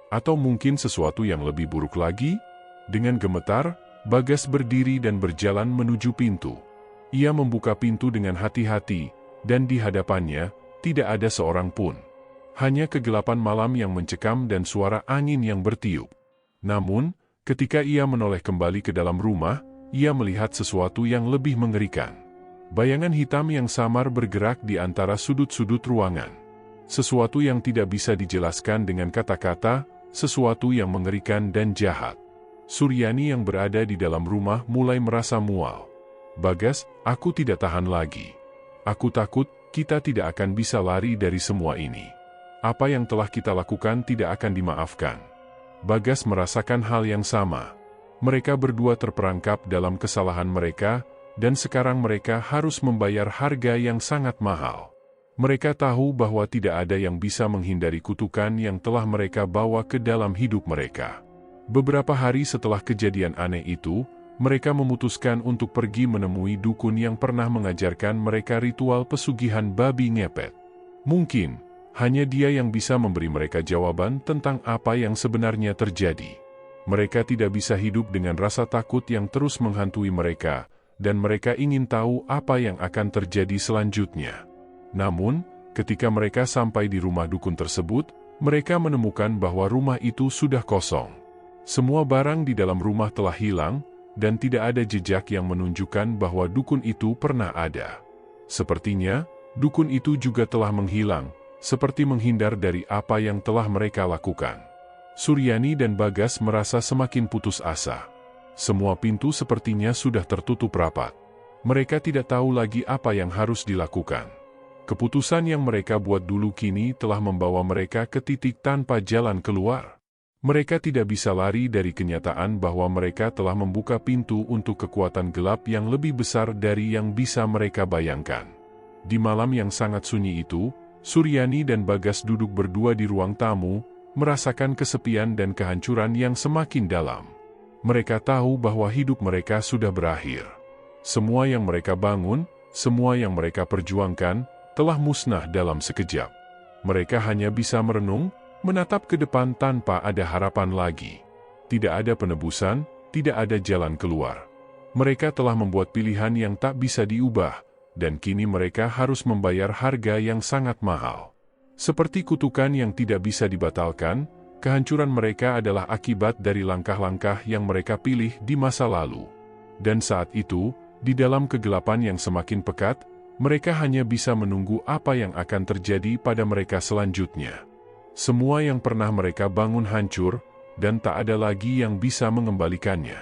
Atau mungkin sesuatu yang lebih buruk lagi? Dengan gemetar, Bagas berdiri dan berjalan menuju pintu. Ia membuka pintu dengan hati-hati, dan di hadapannya, tidak ada seorang pun. Hanya kegelapan malam yang mencekam dan suara angin yang bertiup. Namun, ketika ia menoleh kembali ke dalam rumah, ia melihat sesuatu yang lebih mengerikan. Bayangan hitam yang samar bergerak di antara sudut-sudut ruangan. Sesuatu yang tidak bisa dijelaskan dengan kata-kata, sesuatu yang mengerikan dan jahat. Suryani yang berada di dalam rumah mulai merasa mual. "Bagas, aku tidak tahan lagi. Aku takut kita tidak akan bisa lari dari semua ini. Apa yang telah kita lakukan tidak akan dimaafkan." Bagas merasakan hal yang sama. Mereka berdua terperangkap dalam kesalahan mereka, dan sekarang mereka harus membayar harga yang sangat mahal. Mereka tahu bahwa tidak ada yang bisa menghindari kutukan yang telah mereka bawa ke dalam hidup mereka. Beberapa hari setelah kejadian aneh itu, mereka memutuskan untuk pergi menemui dukun yang pernah mengajarkan mereka ritual pesugihan babi ngepet. Mungkin, hanya dia yang bisa memberi mereka jawaban tentang apa yang sebenarnya terjadi. Mereka tidak bisa hidup dengan rasa takut yang terus menghantui mereka, dan mereka ingin tahu apa yang akan terjadi selanjutnya. Namun, ketika mereka sampai di rumah dukun tersebut, mereka menemukan bahwa rumah itu sudah kosong. Semua barang di dalam rumah telah hilang, dan tidak ada jejak yang menunjukkan bahwa dukun itu pernah ada. Sepertinya, dukun itu juga telah menghilang, seperti menghindar dari apa yang telah mereka lakukan. Suryani dan Bagas merasa semakin putus asa. Semua pintu sepertinya sudah tertutup rapat. Mereka tidak tahu lagi apa yang harus dilakukan. Keputusan yang mereka buat dulu kini telah membawa mereka ke titik tanpa jalan keluar. Mereka tidak bisa lari dari kenyataan bahwa mereka telah membuka pintu untuk kekuatan gelap yang lebih besar dari yang bisa mereka bayangkan. Di malam yang sangat sunyi itu, Suryani dan Bagas duduk berdua di ruang tamu, merasakan kesepian dan kehancuran yang semakin dalam. Mereka tahu bahwa hidup mereka sudah berakhir. Semua yang mereka bangun, semua yang mereka perjuangkan, telah musnah dalam sekejap. Mereka hanya bisa merenung, menatap ke depan tanpa ada harapan lagi. Tidak ada penebusan, tidak ada jalan keluar. Mereka telah membuat pilihan yang tak bisa diubah, dan kini mereka harus membayar harga yang sangat mahal. Seperti kutukan yang tidak bisa dibatalkan, kehancuran mereka adalah akibat dari langkah-langkah yang mereka pilih di masa lalu. Dan saat itu, di dalam kegelapan yang semakin pekat, mereka hanya bisa menunggu apa yang akan terjadi pada mereka selanjutnya. Semua yang pernah mereka bangun hancur, dan tak ada lagi yang bisa mengembalikannya.